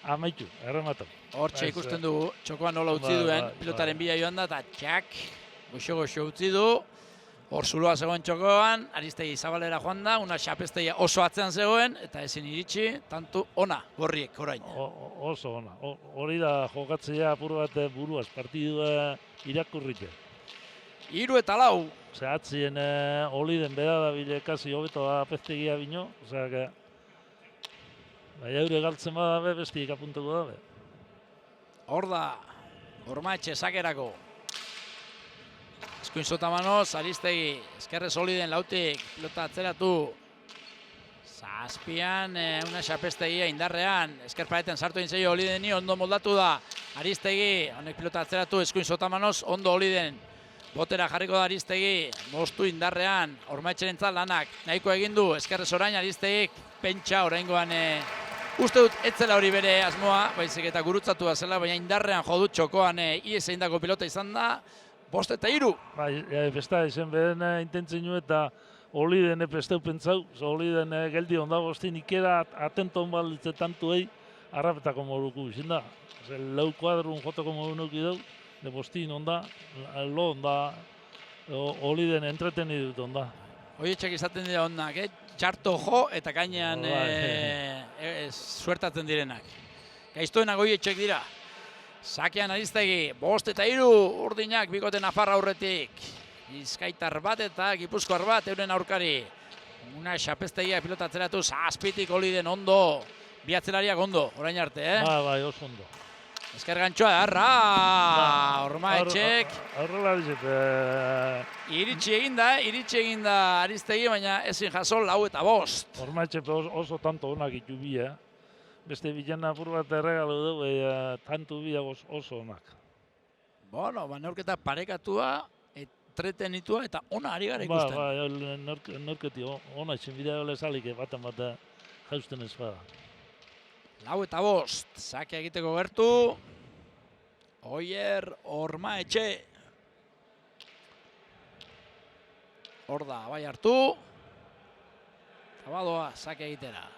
amaitu, errematu. Hortxe ikusten dugu, txokoan nola utzi duen, pilotaren bila joan da, eta txak, goxo-goxo utzi du. Hor zuloa zegoen txokoan, Aristegi zabalera joan da, Unax apestegia oso atzean zegoen, eta ezin iritsi, tantu ona, gorriek orain. Oso ona. Hori da jokatzea apur bat buruaz, partidua irakurrite. 3-4. Zehatzien oliden beda da bile kasi hobeto apestegia bino, osea que bai eure galtzen bada bestiik apuntuko dabe. Hor da, Ormaetxe sakerako. Eskuin sotamanoz, Aristegi, eskerrez oliden lautik, pilota atzeratu. Zazpian, Unax apestegia indarrean, eskerpareten sartu egin zeio olideni, ondo moldatu da. Aristegi, honek pilota atzeratu, eskuin sotamanoz, ondo oliden. Botera jarriko da Aristegi, moztu indarrean, Ormaetxerentzat lanak, nahiko egin du, eskerrez orain Aristegik, pentsa oraingoan, uste dut etzela hori bere asmoa, baizik eta gurutzatu zela, baina indarrean jodut txokoan ies egindako pilota izan da, 5-3. Bai, besta izen beren intentzen nu eta oliden epesteu pentsau, oliden geldi onda bostin ikera atento onbalitze tantuei, harrapetako moruku izin da. Lau kuadrun jotoko morunuki dau, de bostin onda, lo onda, oliden entreteni dut onda. Hoietxek izaten dira ondak, txarto jo eta gainean suertatzen direnak. Gaiztoenak hoietxek dira. Sakean Aristegi, 5-3, Urdinak bikote Nafarra aurretik. Bizkaitar bat eta Gipuzkoar bat euren aurkari. Unax apestegia pilota atzeratu, zazpitik oliden ondo. Bi atzelariak ondo, orain arte, Bai, oso ondo. Ezker gantxoa, arra! Ormaetxek. Horrela dizet. Iritsi eginda Aristegi, baina ezin jaso 4-5. Ormaetxe oso tanto onak itu bi, Beste bilan apur bat erregalo dugu, tantu bi oso onak. Bueno, neurketa parekatua, entretenitua eta ona ari gara ikusten. Ba, norketi ona etxen bidea lezalik baten bat jausten ez bada. 4-5, sake egiteko gertu. Oier Ormaetxe. Hor da, bai hartu. Zabadoa, sake egitera.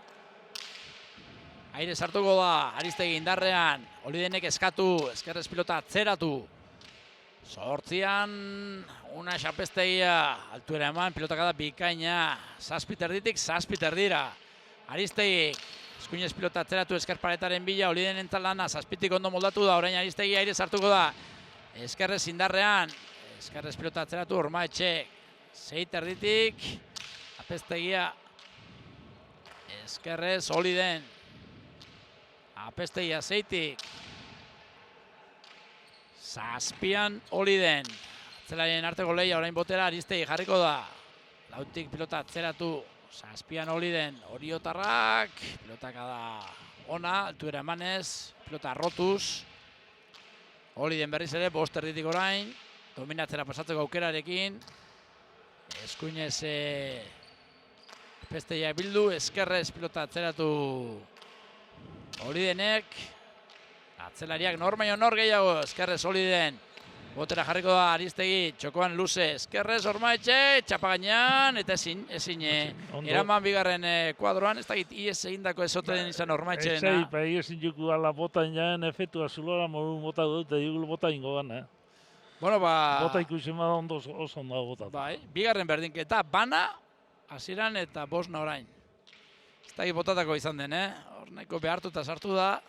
Aire sartuko da, Aristegi indarrean, Olidenek eskatu, eskerrez pilota atzeratu. 8an, Unax apestegia, altuera eman, pilotaka da bikaina, 7 erditik, 7 erdira. Aristegi, eskuinez pilota atzeratu eskerparetaren bila, Olidenen lana, 7tik ondo moldatu da, orain Aristegi aire sartuko da. Eskerrez indarrean, eskerrez pilota atzeratu, Ormaetxe, 6 erditik, apestegia, eskerrez Oliden. Apestegia 6tik. 7an Oliden. Atzelarien arteko lehia orain botera Aristegi jarriko da. 4tik pilota atzeratu. 7an Oliden. Oriotarrak. Pilotaka da ona, altuera emanez. Pilota rotuz. Oliden berriz ere, 5 erditik orain. Dominatzera pasatzeko aukerarekin. Eskuinez apestegia bildu. Eskerrez pilota atzeratu. Olidenek, atzelariak nor baino nor gehiago, eskerrez Oliden. Botera jarriko da Aristegi, txokoan luze, eskerrez Ormaetxe, txapa gainean, eta ezin eraman bigarren kuadroan, ez dakit ies egindako ezote den izan Ormaetxeena. Ezai, pa ies injuku ala botan jaen efetua zulora moru bota dut, egul bota ingo gana. Bueno, Bota ikusi bada oso ondo botatu. bai, bigarren berdinketa, bana, hasieran eta bosna orain. Ez da botatako izan den, hor nahiko behartuta sartu da.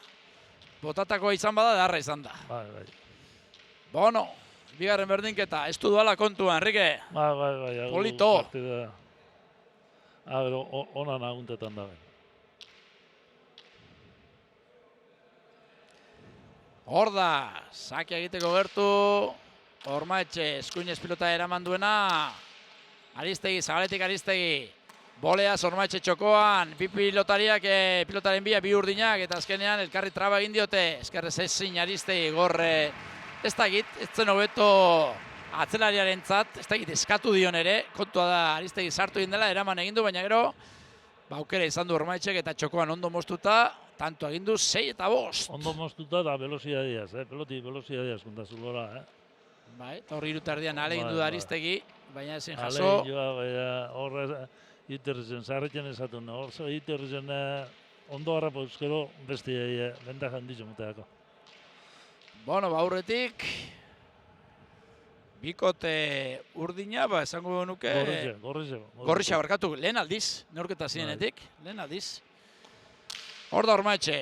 Botatako izan bada, darra izan da. Bai. Bueno, bigarren berdinketa, ez du duala kontua, Enrique. Bai. Polito. Partida. Pero ona naguntetan da. Hor da, sakia egiteko gertu. Ormaetxe, eskuinez pilota eraman duena. Aristegi, Zabaletik Aristegi. Boleaz Ormaetxe txokoan. Bi pilotariak, pilotaren bi urdinak. Eta azkenean elkarri traba egin diote. Eskerrez ezin Aristegi gorre. Ez da egit, ez zen hobeto atzelariaren zat. Ez da egit, eskatu dion ere. Kontua da Aristegi sartu egin dela, eraman egin du, baina gero. Aukera izan du Ormaetxek eta txokoan ondo moztuta. Tanto egin du 6 eta 5. Ondo moztuta da velocidadiaz, peloti velocidadiaz kontatu gora, Bai, eta hor irutardian alegin du da Aristegi, baina ezin jaso. Alegin joa, baina hor iterrizen, zarretzen esatun, hor iterrizen ondo harrapa euskero besti bentak handitzen muteako. Bueno, aurretik, bikote urdina, esango nuke... Gorrixe barkatu, lehen aldiz, neurketa zinenetik, lehen aldiz. Hor da Ormaetxe.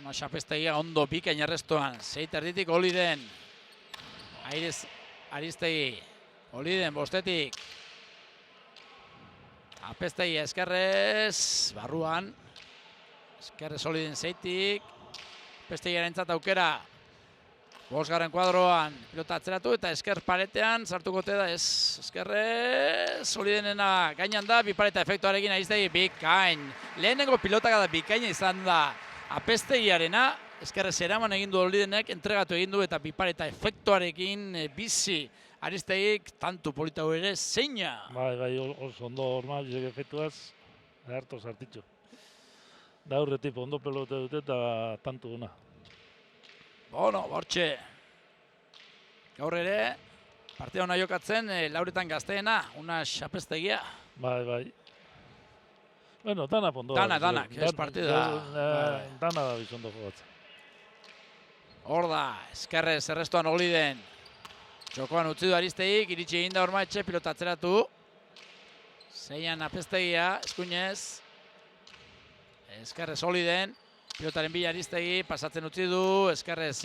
Xapestegia ondo bikain arrestoan, 6 erditik Oliden. Aristegi, Oliden bostetik. Apestegi eskerrez, barruan. Eskerrez Oliden 6tik. Apestegiaren zat aukera. 5. kuadroan, pilota atzeratu eta esker paretean sartuko te da ez. Eskerrez, Olidenena gainan da, bi pareta efektuarekin Aristegi bikain. Lehenengo pilotak da bikaina izan da. Apestegiarena, eskerrez eraman egin du Olidenek, entregatu egin du eta bipareta efektuarekin bizi Aristegik tantu politau ere zeina. Bai, oso ondo Ormaetxek efektuaz, harto sartitxo. Da aurretik ondo pelote dute eta tantu duna. Bueno, bortxe. Gaur ere, partida hona jokatzen, lauretan gazteena, una Apestegia. Bai. Bueno, dana pondo. Danak, ez partida. Dana da bizondo jogatzen. Hor da, eskerrez errestuan Oliden. Txokoan utzi du Aristeik, iritsi egin da Ormaetxe, pilota atzeratu. 6an Apestegia, eskuinez. Eskerrez Oliden, pilotaren bila Aristegi, pasatzen utzi du, eskerrez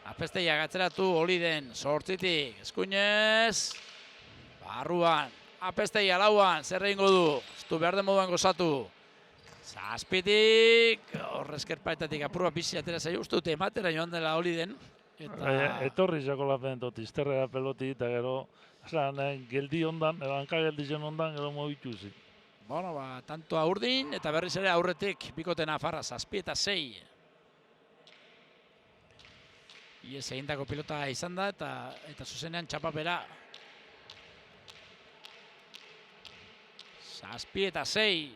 Apestegia atzeratu, Oliden, 8tik, eskuinez. Barruan. Apestegia 4an, zer egingo du, ez du behar den moduan gozatu. 7tik, hor eskerpaetatik apurua bizi atera zaio, uste dute ematera joan dela Oliden. Etorri zako lapen dut, izterrera peloti eta gero, geldi ondan, hanka geldi zen ondan, gero mobitu zi. Bueno, tantoa urdin eta berriz ere aurretik bikote Nafarra 7 eta 6. Iez egindako pilota izan da eta zuzenean txapapera. 7 eta 6.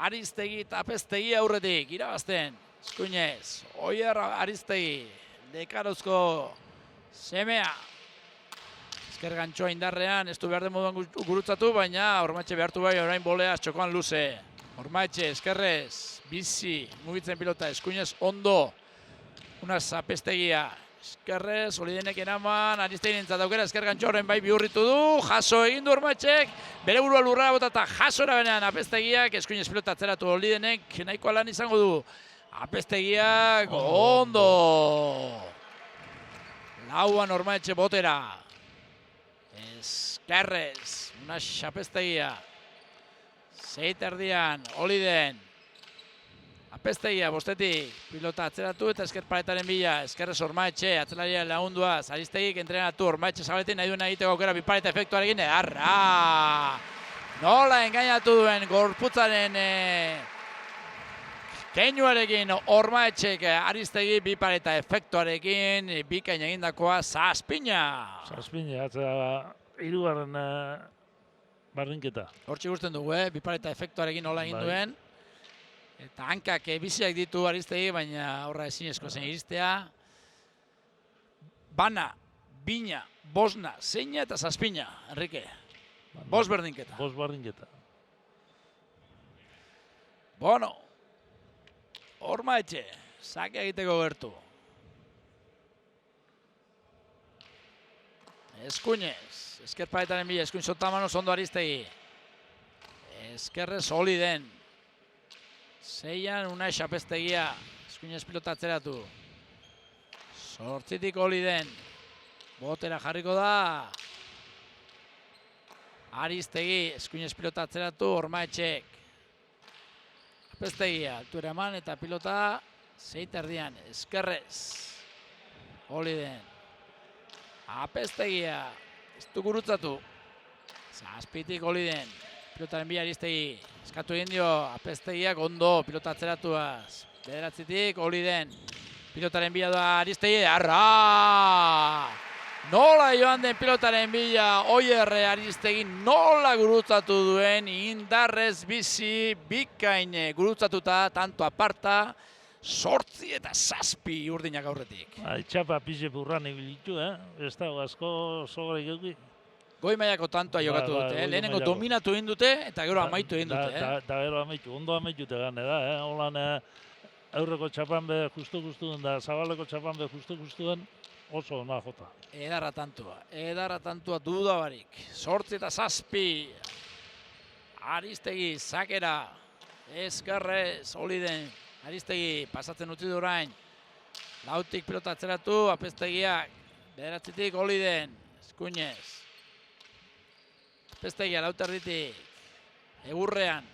Aristegi eta Apestegi aurretik, irabazten. Eskuinez, Oier Aristegi, Dekarozko semea. Esker gantxoa indarrean, ez du behar den moduan gurutzatu, baina Ormaetxe behartu bai orain boleaz txokoan luze. Ormaetxe, eskerrez, bizi, mugitzen pilota, eskuinez ondo. Unaz Apestegia, eskerrez, Olidenek eraman, Aristegi nintzat aukera, esker gantxoa orain bai bihurritu du, jaso egin du Ormaetxek, bere burua lurra botata jaso erabenean Apestegiak, eskuinez pilota atzeratu Olidenek, nahikoa lan izango du. Apestegiak ondo. Lauan Ormaetxe botera. Eskerrez, Unas Apestegia. 6 erdian, Oliden. Apestegia, bostetik, pilota atzeratu eta esker paretaren bila. Eskerrez Ormaetxe, atzelaria lagundua. Aristegik entrenatu, Ormaetxe Zabaletik nahi duen egiteko aukera bipareta efektuarekin. Arra! Nola engainatu duen gorputzaren keinuarekin Ormaetxek Aristegi bipareta efektuarekin bikain egindakoa Zazpina. Zazpina, atzera 3. barrinketa. Hortxe ikusten dugu, bipareta efektuarekin nola egin duen. Eta hankak biziak ditu Aristegi, baina horra ezinezko zen iristea. Bana, bina, bosna, zeina eta Zazpina, Enrique. Bost berdinketa. Bost barrinketa. Bueno. Ormaetxe, sake egiteko gertu. Eskuinez, eskerpaetaren bila, eskuin sotamano, ondo Aristegi. Eskerrez holi den. Seian Unai Apeztegia, eskuinez pilota atzeratu. Zortzitik holi den. Botera jarriko da. Aristegi, eskuinez pilota atzeratu, Ormaetxek. Apeztegia, altuera eman eta pilota zeit erdian, eskerrez. Holi den. Apeztegia, ez du gurutzatu. Zazpitik holi den. Pilotaren bi Aristegi. Eskatu egin dio, Apeztegiak ondo, pilota atzeratuaz. Bederatzitik holi den. Pilotaren bila da Aristegi, arra! Nola joan den pilotaren bila, Oier Aristegi nola gurutzatu duen, indarrez bizi, bikain gurutzatuta, tanto aparta, 8 eta 7 urdinak aurretik. Txapa pixe burran ibilitu, ez dago asko sogorek euki. Goi mailako tantoa jokatu dute, lehenengo dominatu egin dute eta gero amaitu egin dute. Da gero amaitu, ondo amaitute gane da, holan aurreko txapan be justu-justu den da, zabaleko txapan be justu-justu den, oso ona jota. Edarra tantua duda barik. 8 eta 7. Aristegi, zakera, eskerrez, holi den. Aristegi, pasatzen utzi du orain. Lautik pilota atzeratu, Apeztegiak. Bederatzitik holi den, eskuinez. Apeztegia, lauterditik. Egurrean.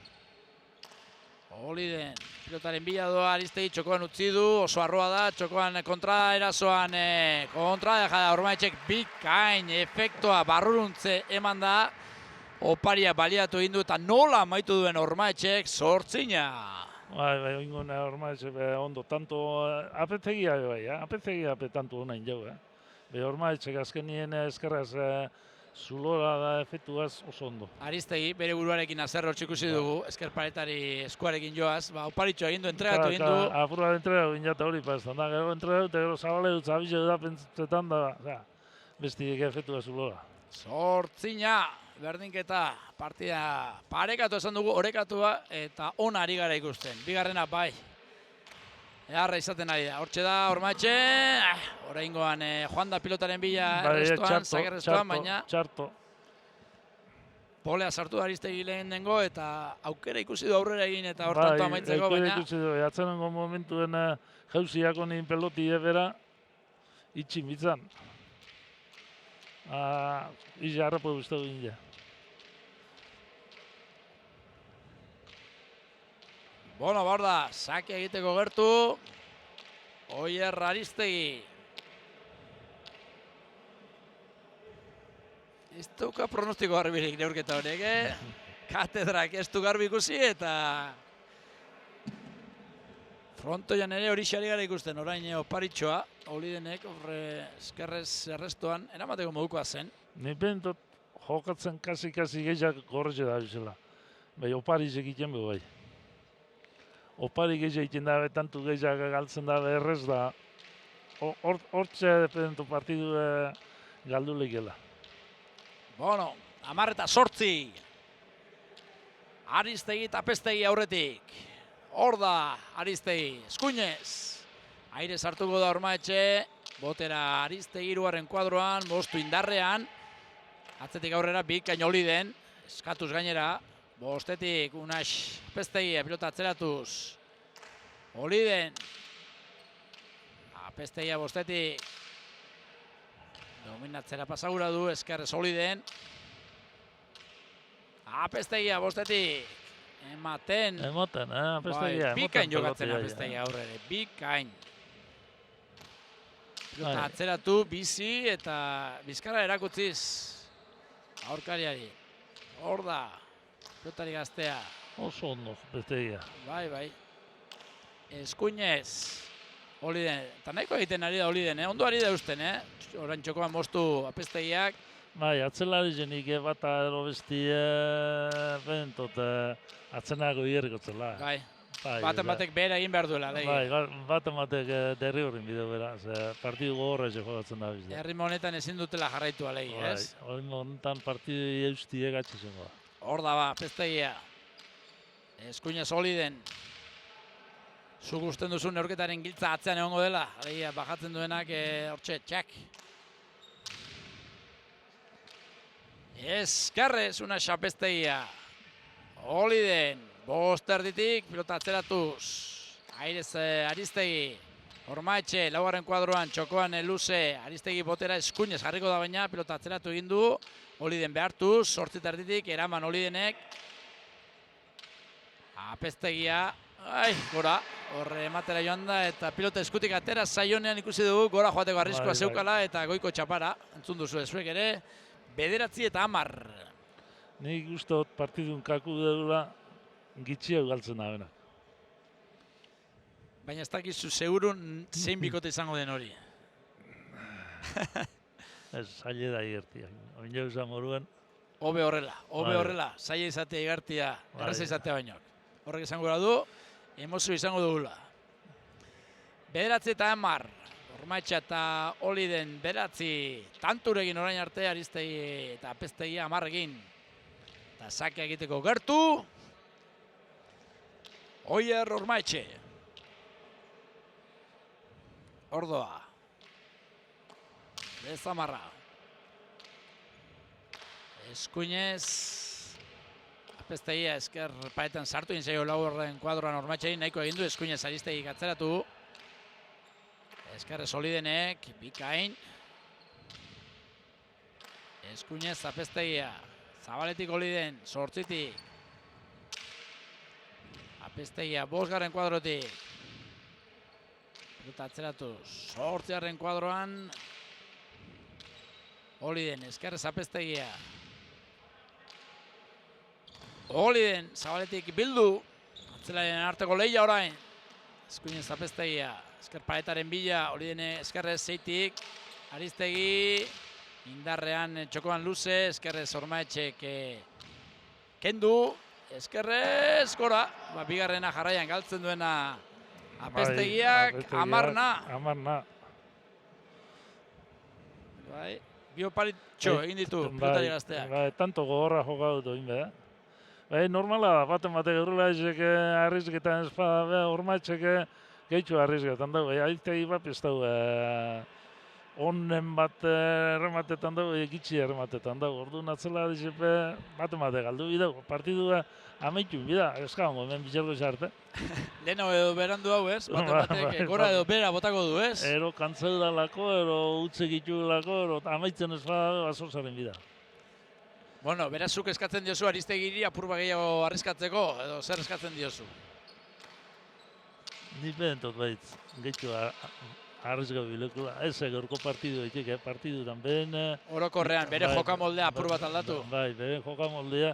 Holi den. Pilotaren bila doa Aristegi, txokoan utzi du, oso arroa da, txokoan kontra erasoan, kontra da Ormaetxek bikain efektua barruruntze eman da. Oparia baliatu egin du eta nola amaitu duen Ormaetxek 8. Bai, oingon Ormaetxe ondo, tanto Apeztegia bai, Apeztegia tanto onain jau, Be Ormaetxek azkenien eskerraz zulora da efektuaz oso ondo. Aristegi, bere buruarekin azerro txikusi dugu, eskerparetari eskuarekin joaz, oparitxo egin du, entregatu egin du. Apurra entregatu egin jata hori pastan da, gero entregatu eta gero zabale dut zabize da pentsetan da, bestiek efektua zulora. 8, berdinketa, partida parekatu esan dugu, orekatua eta ona ari gara ikusten. Bigarrena bai, eharra izaten ari da. Hortxe da, Ormaetxe, oraingoan joan da pilotaren bila errestoan, zagerrestoan, baina txarto. polea sartu da Aristegi lehenengo eta aukera ikusi du aurrera egin eta hortanto amaitzeko, baina... Ikusi du, atzenengo momentuen jauziako nien peloti ebera, itxin bitzan. Ize harrapo guztu egin ja. Bueno, borda, sake egiteko gertu. Oier Aristegi. Ez duka pronostiko garbirik neurketa horiek, Katedrak ez du garbi ikusi eta... Frontoian ere hori xari gara ikusten, orain oparitxoa, Olidenek, eskerrez errestoan, eramateko modukoa zen. Ni bentot jokatzen kasi gehiak gorretxe da bizela. Bai, opariz egiten be bai. Opari gehiak egiten da, tantu gehiak galtzen da errez da. Hortxe dependentu partidu galdu lehikela. Bueno, 10 eta 8. Aristegi eta Apeztegi aurretik. Hor da Aristegi, eskuinez. Aire sartuko da Ormaetxe. Botera Aristegi 3. kuadroan, bostu indarrean. Atzetik aurrera bikain Oliden. Eskatuz gainera. Bostetik Unai Apeztegi, pilota atzeratuz. Oliden. Apeztegia bostetik. Dominatzera pasagura du, eskerrez Oliden. Apeztegia bostetik. Ematen, Apeztegia. Bikain jokatzen Apeztegia aurrere, bikain. Pilota atzeratu, bizi eta bizkarra erakutziz aurkariari. Hor da, pilotari gaztea. Oso ondo, Apeztegia. Bai. Eskuinez, Oliden, eta nahiko egiten ari da Oliden, ondo ari da usten, Orain txokoan mostu Apeztegiak. Bai, atzelari jenik bata ero bestie, bentot, atzenako hierrikotzela. Bai, baten batek behera egin behar duela. Bai, baten batek derri horren bideo bera, partidu gogorra eze jokatzen da bizte. Herrimo honetan ezin dutela jarraitu alegi, ez? Bai, honetan partidu eustie gatxe zengo. Hor da ba, Apeztegia. Eskuinez Oliden. Zuk usten duzu neurketaren giltza atzean egongo dela. Alegia, bajatzen duenak hortxe, txak. Eskerrez, una xapestegia. Oliden, bost erditik, pilota atzeratuz. Airez Aristegi. Ormaetxe, laugarren kuadroan, txokoan luze, Aristegi botera eskuinez jarriko da baina, pilota atzeratu egin du. Oliden behartuz, 8 erditik, eraman Olidenek. Apestegia, gora, horre ematera joan da, eta pilota eskutik atera, zaionean ikusi dugu, gora joateko arriskoa zeukala, eta goiko txapara, entzun duzu zuek ere, 9 eta 10. Nik uste dut partidun kaku dugula gitxia galtzen da bena. Baina ez dakizu segurun zein bikote izango den hori. Ez, zaila da igertia. Oin jau izan moruan. Hobe horrela, zaila izatea igartia, erraza izatea baino. Horrek izango du, emozio izango dugula. 9 eta 10. Ormaetxe eta Oliden 9, tanturekin orain arte, Aristegi eta Apestegia 10 eta sakea egiteko gertu. Oier Ormaetxe. Ordoa. Bezamarra. Eskuinez. Apestegia esker paetan sartu egin zaio laurren kuadroan Ormaetxei, nahiko egin du, eskuinez Aristegi atzeratu. Eskerrez Olidenek, bikain. Eskuinez Apestegia. Zabaletik Oliden, 8. Apestegia, 5. kuadrotik. Pilota atzeratu, 8. kuadroan. Oliden, eskerrez Apestegia. Oliden, Zabaletik bildu. Atzelaren arteko lehia orain. Eskuinez Apestegia. Esker paretaren bila, Olidene eskerrez zeitik, Aristegi, indarrean txokoan luze, eskerrez Ormaetxek kendu, eskerrez gora, bigarrena jarraian galtzen duena Apestegiak, 10. Bioparitxo egin ditu pilotari gazteak. Tanto gogorra jokatu dut egin normala, baten batek eurrela ezek arrizketan espada, Ormaetxek gehitxu arrizketan dago, Aristegi bat ez dago, onen bat errematetan dago, gitxi errematetan dago. Orduan atzela dizepe baten batek galdu bidau, partidua amaitu bida, eskabango hemen bitxerko izarte. Leheno edo berandu hau ez, baten batek gora edo bera botako du ez? Ero kantzeu dalako, ero utze gitu dalako, ero amaitzen ez bada azortzaren bida. Bueno, berazuk eskatzen diozu Aristegiri apurba gehiago arriskatzeko, edo zer eskatzen diozu? Ni behentot baitz, gehitxu arrizgau bilekula, ez gaurko partidu egiteke, partidutan behen... Orokorrean, bere jokamoldea apur bat aldatu? Bai, bere jokamoldea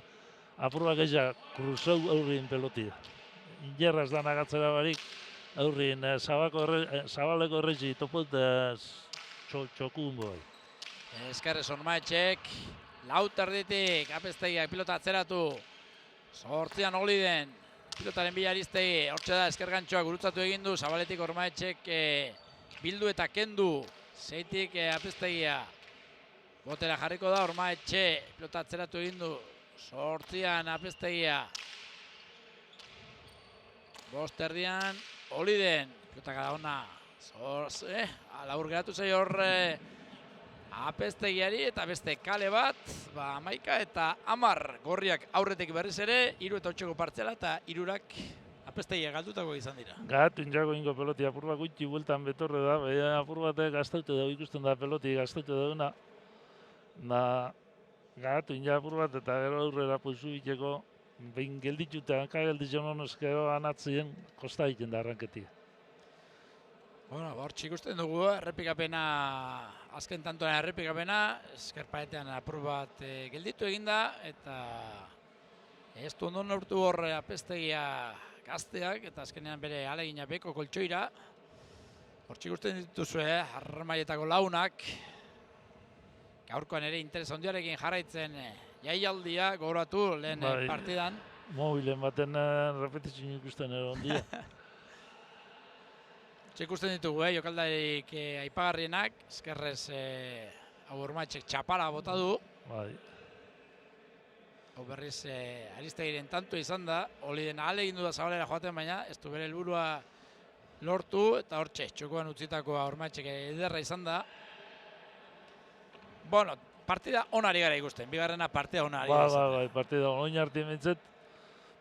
apur bat gehiago kruzau aurrien pelotia. Ingerraz dan agatzera barik, aurrien zabaleko erretzi topot txokun bai. Eskerrez Ormaetxek, 4 erditik, Apestegiak pilota atzeratu, 8 Oliden, pilotaren bila Aristegi, hortxe da eskergantxoa gurutzatu egin du, Zabaletik Ormaetxek bildu eta kendu, zeitik Apestegia. Botera jarriko da Ormaetxe, pilota atzeratu egin du, 8 Apestegia. 5 erdian, Oliden, pilota gara ona, labur geratu zaio horre, Apestegiari eta beste kale bat, 11 eta 10 gorriak aurretik berriz ere, 3 eta 8ko partzela eta 3ak Apestegia galdutako izan dira. Gatu injago ingo peloti apur bat gutxi bueltan betorre da, apur bat gaztaute dago ikusten da peloti gaztaute dauna. Gatu inja apur bat eta gero aurrera poizu biteko, behin gelditute, hanka gelditzen honez gero anatzien, kosta egiten da arranketik. Bueno, hortxe ikusten dugu, errepikapena, azken tantoan errepikapena, eskerpaetean apur bat gelditu eginda, eta ez du ondo neurtu hor Apestegia gazteak, eta azkenean bere alegina beko koltsoira. Hortxe ikusten dituzue, Armaietako launak, gaurkoan ere interes handiarekin jarraitzen jaialdia gogoratu lehen partidan. Mobilen baten repetitzen ikusten ero ondia. Ikusten ditugu, jokaldarik aipagarrienak, eskerrez Ormaetxek txapala bota du. Bai. Hau berriz Aristegiren tanto izan da, Oliden ahalegin du da Zabalera joaten, baina ez du bere helburua lortu, eta hortxe, txokoan utzitakoa Ormaetxek ederra izan da. Bueno, partida onari gara ikusten, bigarrena partida onari Bai, gara. bai, partida oin arte mintzet,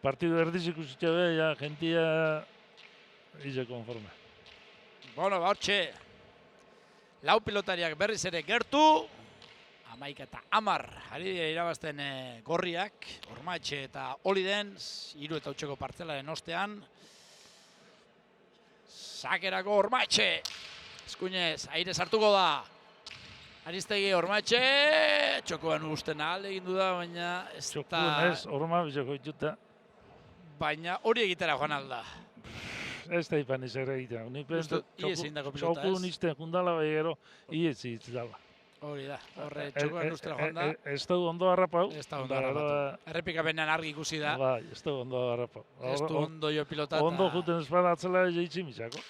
partidu erdiz ikusitxe be, ja, jentia ize konforme. Bueno, hortxe, lau pilotariak berriz ere gertu, 11 eta 10 ari dira irabazten gorriak, Ormaetxe eta Oliden, 3 eta 8ko partzelaren ostean. Sakerako Ormaetxe, eskuinez, aire sartuko da. Aristegi Ormaetxe, txokoan usten ahal egin du da, baina ez Txokun da... ez, horma bizeko ituta. Baina hori egitera joan alda. Ez da ipan izan egitea. Uste dut, iez egindako pilota, ez? Txokun izten jundala bai gero, iez itzala. Hori da, horre txokoan ustera joan da. Ez da ondo harrapau. Ez da ondo harrapatu. Errepikapenean argi ikusi da. Bai, ez da ondo harrapau. Ez du ondo jo pilota. Ondo juten espada atzela jeitzi mitxako.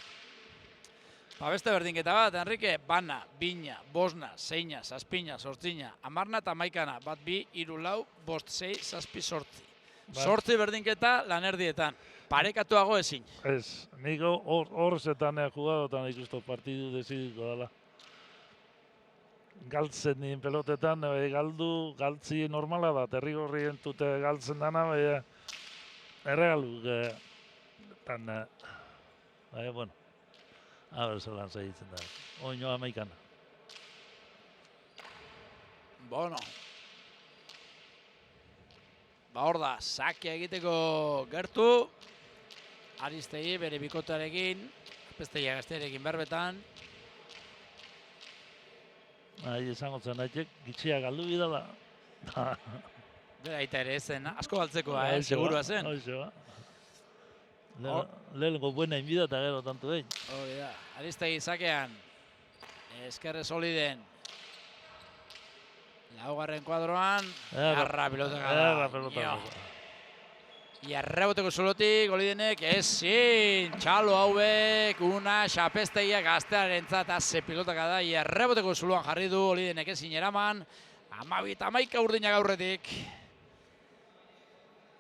Ba, beste berdinketa bat, Enrique, bana, bina, bosna, zeina, zazpina, sortzina, amarna eta maikana, bat, bi, iru, lau, bost, zei, zazpi, sortzi. Sortzi berdinketa lan erdietan. Parekatuago ezin. Ez, nik hor zetan jugadotan ikustu partidu desidiko dela. Galtzen nien pelotetan, galtzi normala da, terrigorrien tute galtzen dana, erregaluk, bueno, a ber zelan segitzen da, oinoa maikana. Bueno. Ba hor da, sakea egiteko gertu, Aristegi bere bikotarekin, Apestegia gaztearekin berbetan. Nahi esango zen daitek, gitxia galdu bidala. Bera aita ere zen, asko galtzekoa, segurua zen. Lehenko buena inbida eta gero tanto behin. Hori da, Aristegi sakean, eskerrez Oliden, laugarren kuadroan, jarra pelota. Iarreboteko zulotik, Olidenek ezin, txalo hauek, una Apestegia gaztearentzat haze pilotaka da, iarreboteko zuloan jarri du Olidenek ezin eraman, 12 eta 11 urdina gaurretik.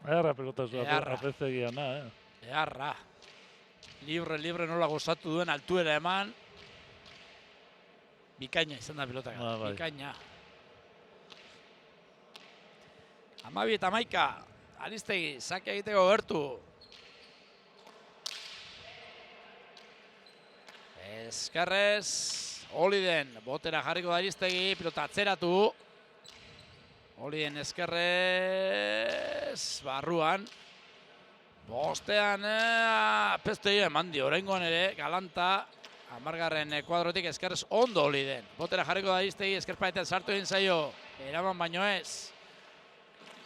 Eharra pelota zua Apestegia na, Eharra. Libre nola gozatu duen altuera eman. Bikaina izan da pilotaka, bikaina. 12 eta 11. Aristegi, sake egiteko gertu. Eskerrez, Oliden, botera jarriko da Aristegi, pilota atzeratu. Oliden eskerrez, barruan. Bostean, Apestegia eman dio, oraingoan ere, galanta. 10. kuadrotik eskerrez ondo Oliden. Botera jarriko da Aristegi, eskerpaetan sartu egin zaio. Eraman baino ez.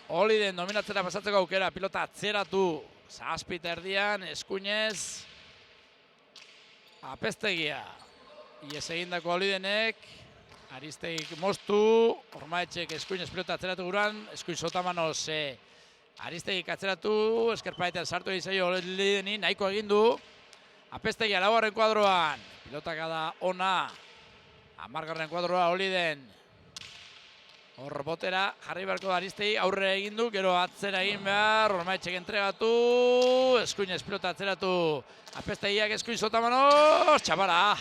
Oliden dominatzera pasatzeko aukera, pilota atzeratu, zazpit erdian, eskuinez, Apestegia. Iez egindako Olidenek, Aristegik moztu, Ormaetxek eskuinez pilota atzeratu guran, eskuin sotamanoz Aristegik atzeratu, eskerpaetan sartu egin zaio Olideni, nahiko egindu. Apestegia laugarren kuadroan, pilotaka da ona, 10. kuadroa Oliden. Hor botera, jarri beharko da Aristegi, aurre egin du, gero atzera egin behar, Ormaetxek entregatu, eskuinez pilota atzeratu, Apestegiak eskuin sotamanoz, txapara.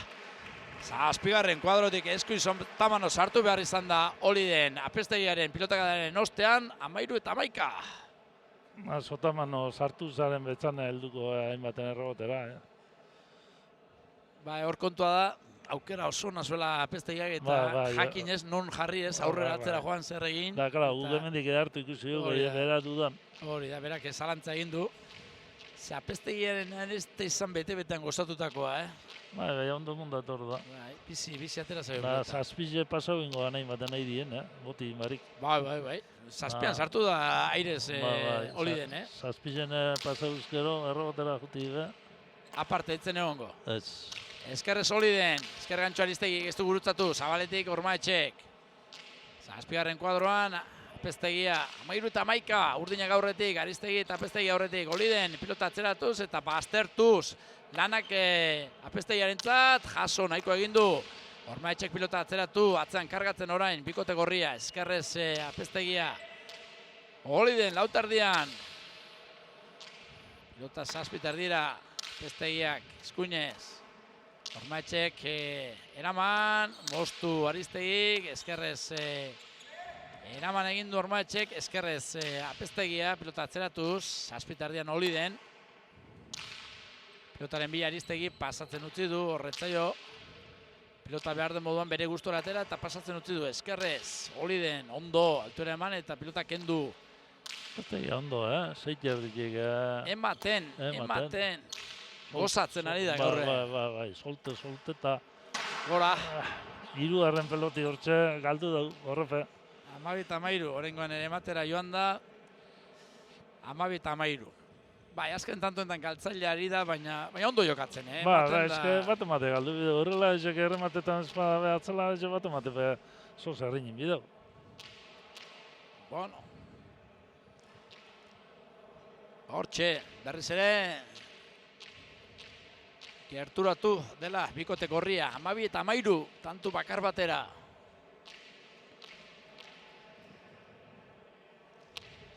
Zazpigarren kuadrotik eskuin sotamanoz sartu behar izan da Oliden, Apestegiaren pilotakadaren ostean, 13 eta 11. Sotamano sartu zaren betzan helduko hainbaten errobotera. Ba, hor kontua da, aukera oso nazuela Apestegiak eta jakinez non jarri ez, aurrera atzera joan zer egin. Da, klar, gugemendik edartu ikusi du, bera dudan. Hori da, berak zalantza egin du. Ze Apestegiaren ez da izan bete-betean gozatutakoa, Bai, ondo mundator da. Bizi atera zaio. Da, zazpize pasau ingo nahi baten nahi dien, boti barik. Bai. Zazpian sartu da airez Oliden, Zazpizen pasau uzkero, errobotera juti be. Aparte, etzen egongo. Ez. Eskerrez Oliden, esker gantxo Aristegi ez du gurutzatu, Zabaletik Ormaetxek. Zazpigarren kuadroan, Apestegia, 13 eta 11, urdina gaurretik, Aristegi eta Apestegi aurretik. Oliden, pilota atzeratuz eta baztertuz. Lanak Apestegiarentzat, jaso nahiko egin du. Ormaetxek pilota atzeratu, atzean kargatzen orain, bikote gorria, eskerrez Apestegia. Oliden, lautardian. Pilota zazpit erdira, Apestegiak, eskuinez. Ormaetxek eraman, moztu Aristegik, eskerrez Eraman egin du Ormaetxek, eskerrez Apeztegia, pilota atzeratuz, Zazpitardian Oliden. Pilotaren bila Aristegi pasatzen utzi du, Horretzaio. Pilota behar den moduan bere gustora atera eta pasatzen utzi du, eskerrez, Oliden, ondo, altuera eman eta pilota kendu. Apeztegia ondo, zeiterdik. Ematen. Gozatzen ari da gaurre. Bai, solte eta Gora. hirugarren peloti hortxe galdu dugu, horrefe. 12-13, orengoan ere ematera joan da. 12-13. Bai, azken tantoentan galtzailea ari da, baina ondo jokatzen, Eske bat emate galdu bideu, horrela esek errematetan espada behatzela, esek bat emate zoz herrinin bideu. Bueno. Hortxe, berriz ere, gerturatu dela bikote gorria, 12-13, tantu bakar batera.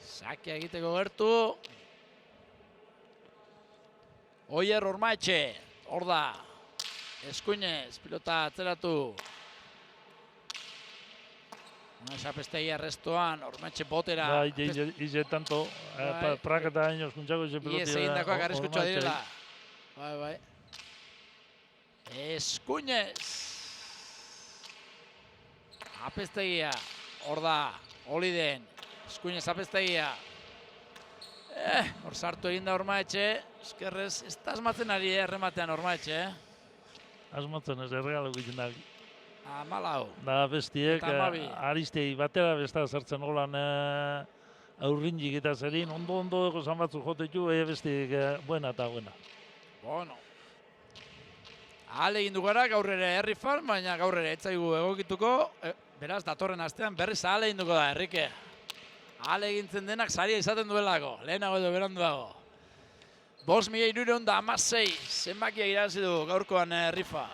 Sakia egiteko gertu. Oier Ormaetxe, hor da. Eskuinez, pilota atzeratu. Apeztegia restoan, Ormaetxe botera. Ize tanto, praketa años kuntzako ize peloti. Iez egindakoak arriskutxoa direla. Bai. Eskuinez. Apeztegia, hor da, Oliden. Eskuinez Apeztegia. Hor sartu egin da Ormaetxe. Eskerrez, ez da asmatzen ari errematean Ormaetxe. Asmatzen ez erregalo egiten da. 14. Da bestiek, Eta 12. Aristegi batera besta zertzen holan aurrindik eta zerin, ondo ego zan batzuk jotetu, bestiek buena eta buena. Bueno. Ahal egin du gara gaur ere herrifan, baina gaur ere etzaigu egokituko. Beraz, datorren astean berriz ahal egin duko da, Herrike. Ahal egintzen denak saria izaten duelako, lehenago edo beranduago. 5.316 zenbakia irabazi du gaurkoan rifa.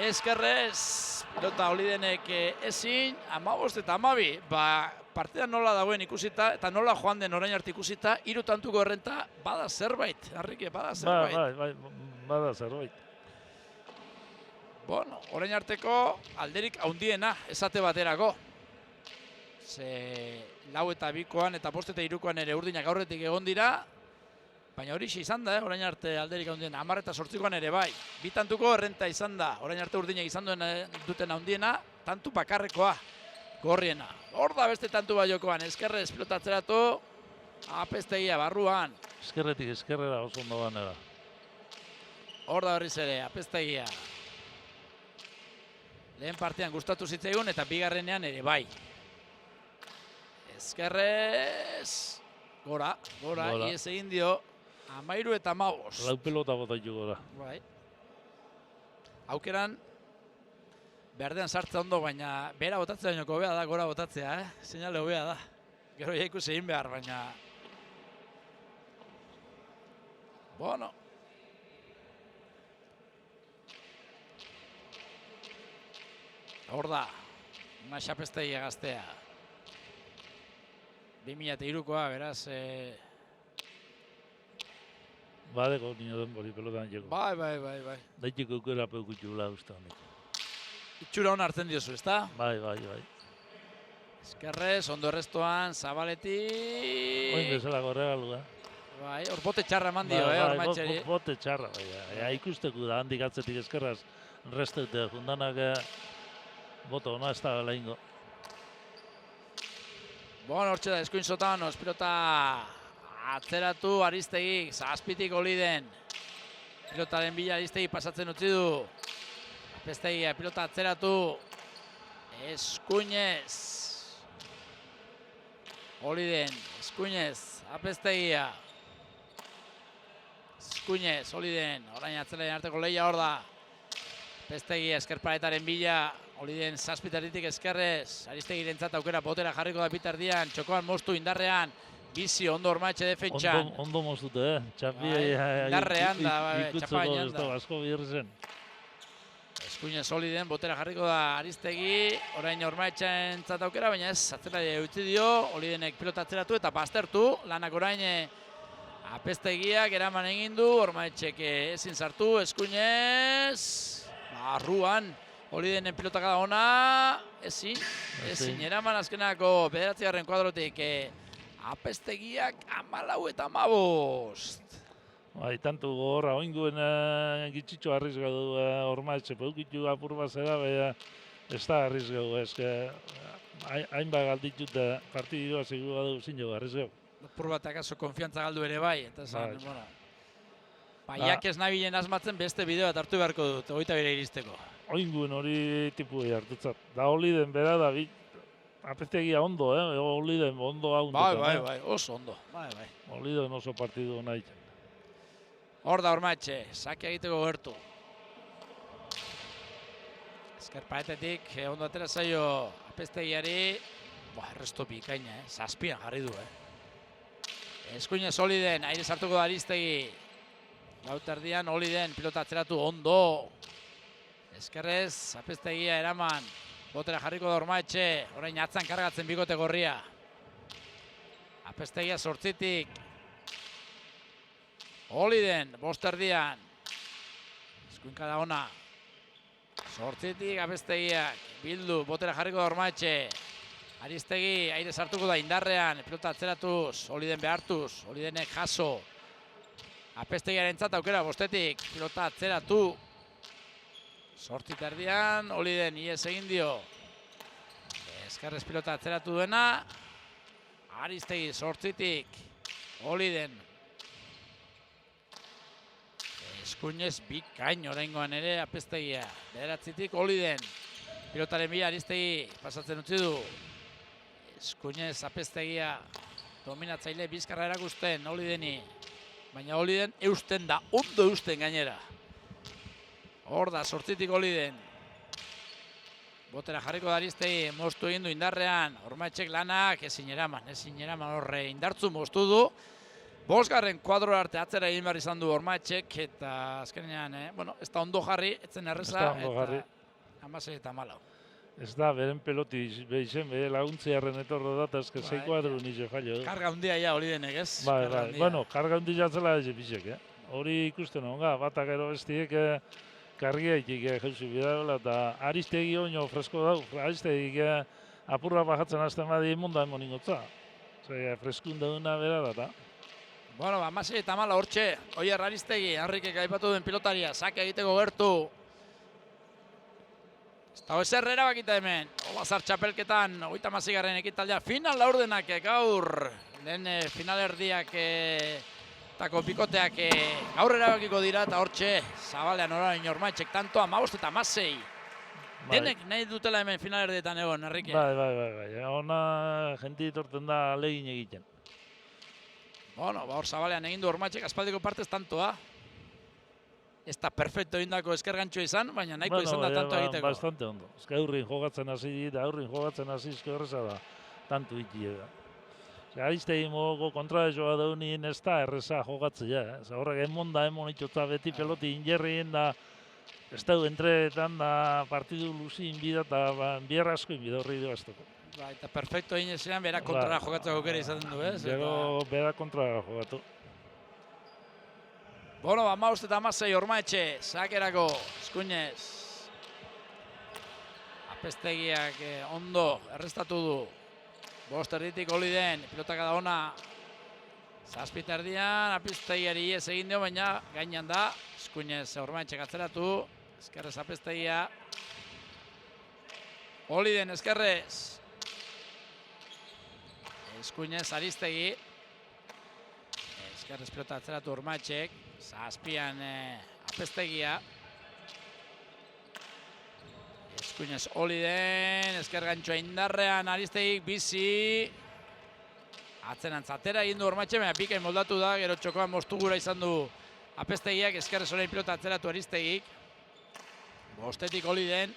Eskerrez, pilota Olidenek ezin, 15 eta 12. Partida nola dagoen ikusita eta nola joan den orain arte ikusita, 3 tantuko errenta bada zerbait, Harrike, bada zerbait. Bai, bada zerbait. Bueno, orain arteko alderik haundiena esate baterako. Ze 4-2koan eta 5-3koan ere urdinak aurretik egon dira. Baina hori izan da, orain arte alderik haundiena. 10 eta 8koan ere bai. 2 tantuko errenta izan da. Orain arte urdinak izan duten haundiena, tantu bakarrekoa, gorriena. Hor da beste tantu baiokoan, eskerrez pilotatzeratu, Apeztegia barruan. Eskerretik eskerrera oso ondo banera. Hor da berriz ere, Apeztegia. Lehen partean gustatu zitzaigun eta bigarrenean ere bai. Eskerrez, gora, iez egin dio, 13 eta 15. Lau pelota botaitu gora. Bai. Aukeran, berdean sartza ondo, baina bera botatzea baino hobea da, gora botatzea, Seinale hobea da. Gero ja ikusi egin behar, baina... Bueno. Hor da, Apeztegia gaztea. 2003koa, beraz... Badeko nio den bori pelotan jeko. Bai. Daitik aukera peukutxu gula usta honik. Itxura hona hartzen diozu, ezta? Bai. Eskerrez, ondo errestoan, Zabaletik... Oin bezala gorregalu, Bai, hor bote txarra eman dio, Ormaetxeri. Bote txarra, bai. Ikusteko da, handik atzetik eskerraz resteute jundanak boto ona ez da lehingo. Bon, hortxe da, eskuin Sotanos, pilota atzeratu Aristegi, Zazpitik Oliden. Pilotaren bila Aristegi pasatzen utzi du. Apeztegia, pilota atzeratu. Eskuinez. Oliden, eskuinez, Apeztegia. Eskuinez, Oliden, orain atzelaien arteko lehia hor da. Apeztegia, eskerparetaren bila. Oliden Zazpitaritik eskerrez, Aristegirentzat aukera botera jarriko da bitardian, txokoan moztu indarrean, bizi ondo Ormaetxe defentsan. Ondo moztute, txapi indarrean da, txapainan ikutzeko da. asko birzen. Eskuinez Oliden botera jarriko da Aristegi, orain Ormaetxentzat aukera, baina ez, atzelari utzi dio, Olidenek pilota atzeratu eta baztertu, lanak orain Apeztegiak eraman egin du, Ormaetxek ezin sartu, eskuinez, barruan, Olidenen pilotakada ona, ezin eraman azkenako 9. kuadrotik Apestegiak 14 eta 15. Bai, tantu gogorra, oinguen gitxitxo arriesgatu Ormaetxe, peukitu apur bat zera, baina ez da arriesgatu, eske hainbat galditut partidua segur gadu zin jo arriesgatu. Apur bat akaso konfiantza galdu ere bai, eta esan, Bai. bueno. Baiak ez nabilen asmatzen beste bideo bat hartu beharko dut, 21 iristeko. Oinguen hori tipu hartutzat. Da Oliden bera da, Apestegia ondo, Oliden ondo hau. Bai, oso ondo. Bai. Oliden oso partidu nahi. Hor da Ormaetxe, sake egiteko gertu. Ezker paetetik, ondo atera zaio Apestegiari. Erresto bikaina, zazpian jarri du, Eskuinez Oliden, aire sartuko da Aristegi. Lauterdian Oliden, pilota atzeratu ondo. Ezkerrez, Apestegia eraman. Botera jarriko da Ormaetxe, orain atzan kargatzen bikote gorria. Apestegia 8tik. Oliden, bosterdian. Eskuinkada ona. 8tik Apestegiak. Bildu, botera jarriko da Ormaetxe. Aristegi, aire sartuko da indarrean. Pilota atzeratuz, Oliden behartuz. Olidenek jaso. Apestegiaren aukera, bostetik. Pilota atzeratu. 8 erdian, Oliden ies egin dio. Ezkerrez pilota atzeratu duena. Aristegi 8tik. Oliden. Eskuinez bikain oraingoan ere Apestegia. 9tik Oliden. Pilotaren bila Aristegi pasatzen utzi du. Eskuinez Apestegia dominatzaile bizkarra erakusten Olideni. Baina Oliden eusten da, ondo eusten gainera. Hor da, 8tik Oliden. Botera jarriko da Aristegi, moztu egin du indarrean. Ormaetxek lanak ezin eraman horre indartzu moztu du. 5. kuadro arte atzera egin behar izan du Ormaetxek, eta azkenean, ez da ondo jarri, etzen erreza, eta 16 eta 14. Ez da, beren peloti behizen, bere laguntziarren etorro da, eta ezke 6 kuadro nize fallo. Karga hundia ja Olidenek, ez? Bai. Bueno, karga hundi jatzela ez bizek, Hori ikusten onga, batak ero bestiek kargiaitik jauzi bidabela, eta Aristegi oino fresko dau. Aristegi apurra bajatzen azten badi imunda emon ingotza. Freskun dauna bera da, eta. Bueno, 16 eta 14 hortxe. Oier Aristegi, Enrikek aipatu duen pilotaria, sake egiteko gertu. Ez dago ezer erabakita hemen. Olazar txapelketan, 36. ekitaldea final laurdenak gaur. Lehen finalerdiak tako bikoteak gaur erabakiko dira, eta hortxe Zabalean orain Ormaetxek tantoa 15 eta 16. Denek nahi dutela hemen finalerdietan egon, Enrique. Bai. Ona jenti torten da legin egiten. Bueno, hor Zabalean egin du Ormaetxek aspaldiko partez tantoa. Ez da perfecto indako eskergantxo izan, baina nahiko izan da tanto egiteko. Bastante ondo. Ez aurrin jogatzen hasi da, horreza da, tanto iti da. Aristegi mogoko kontra joa daunien ez da erreza jogatzea. Horrek emon itotza beti peloti injerrien da, ez da entreetan da partidu luzi inbida eta bierra asko inbida horri du azteko. Eta perfecto egin ezean, bera kontrara jogatzeko kere izaten du, ez? Gero bera kontrara jogatu. Bueno, 15 eta 16 Ormaetxe, sakerako, eskuinez. Apestegiak ondo errestatu du. 5 erditik Oliden, pilotakada ona. 7 erdian, Apestegiari ies egin dio, baina gainan da. Eskuinez Ormaetxek atzeratu, eskerrez Apestegia. Oliden eskerrez. Eskuinez Aristegi. Eskerrez pilota atzeratu Ormaetxek. 7an Apestegia. Eskuinez Oliden, esker gantxoa indarrean Aristegik bizi. Atzenantz atera egin du Ormaetxe, baina bikain moldatu da, gero txokoan moztugura izan du Apestegiak, eskerrez orain pilota atzeratu Aristegik. 5etik Oliden.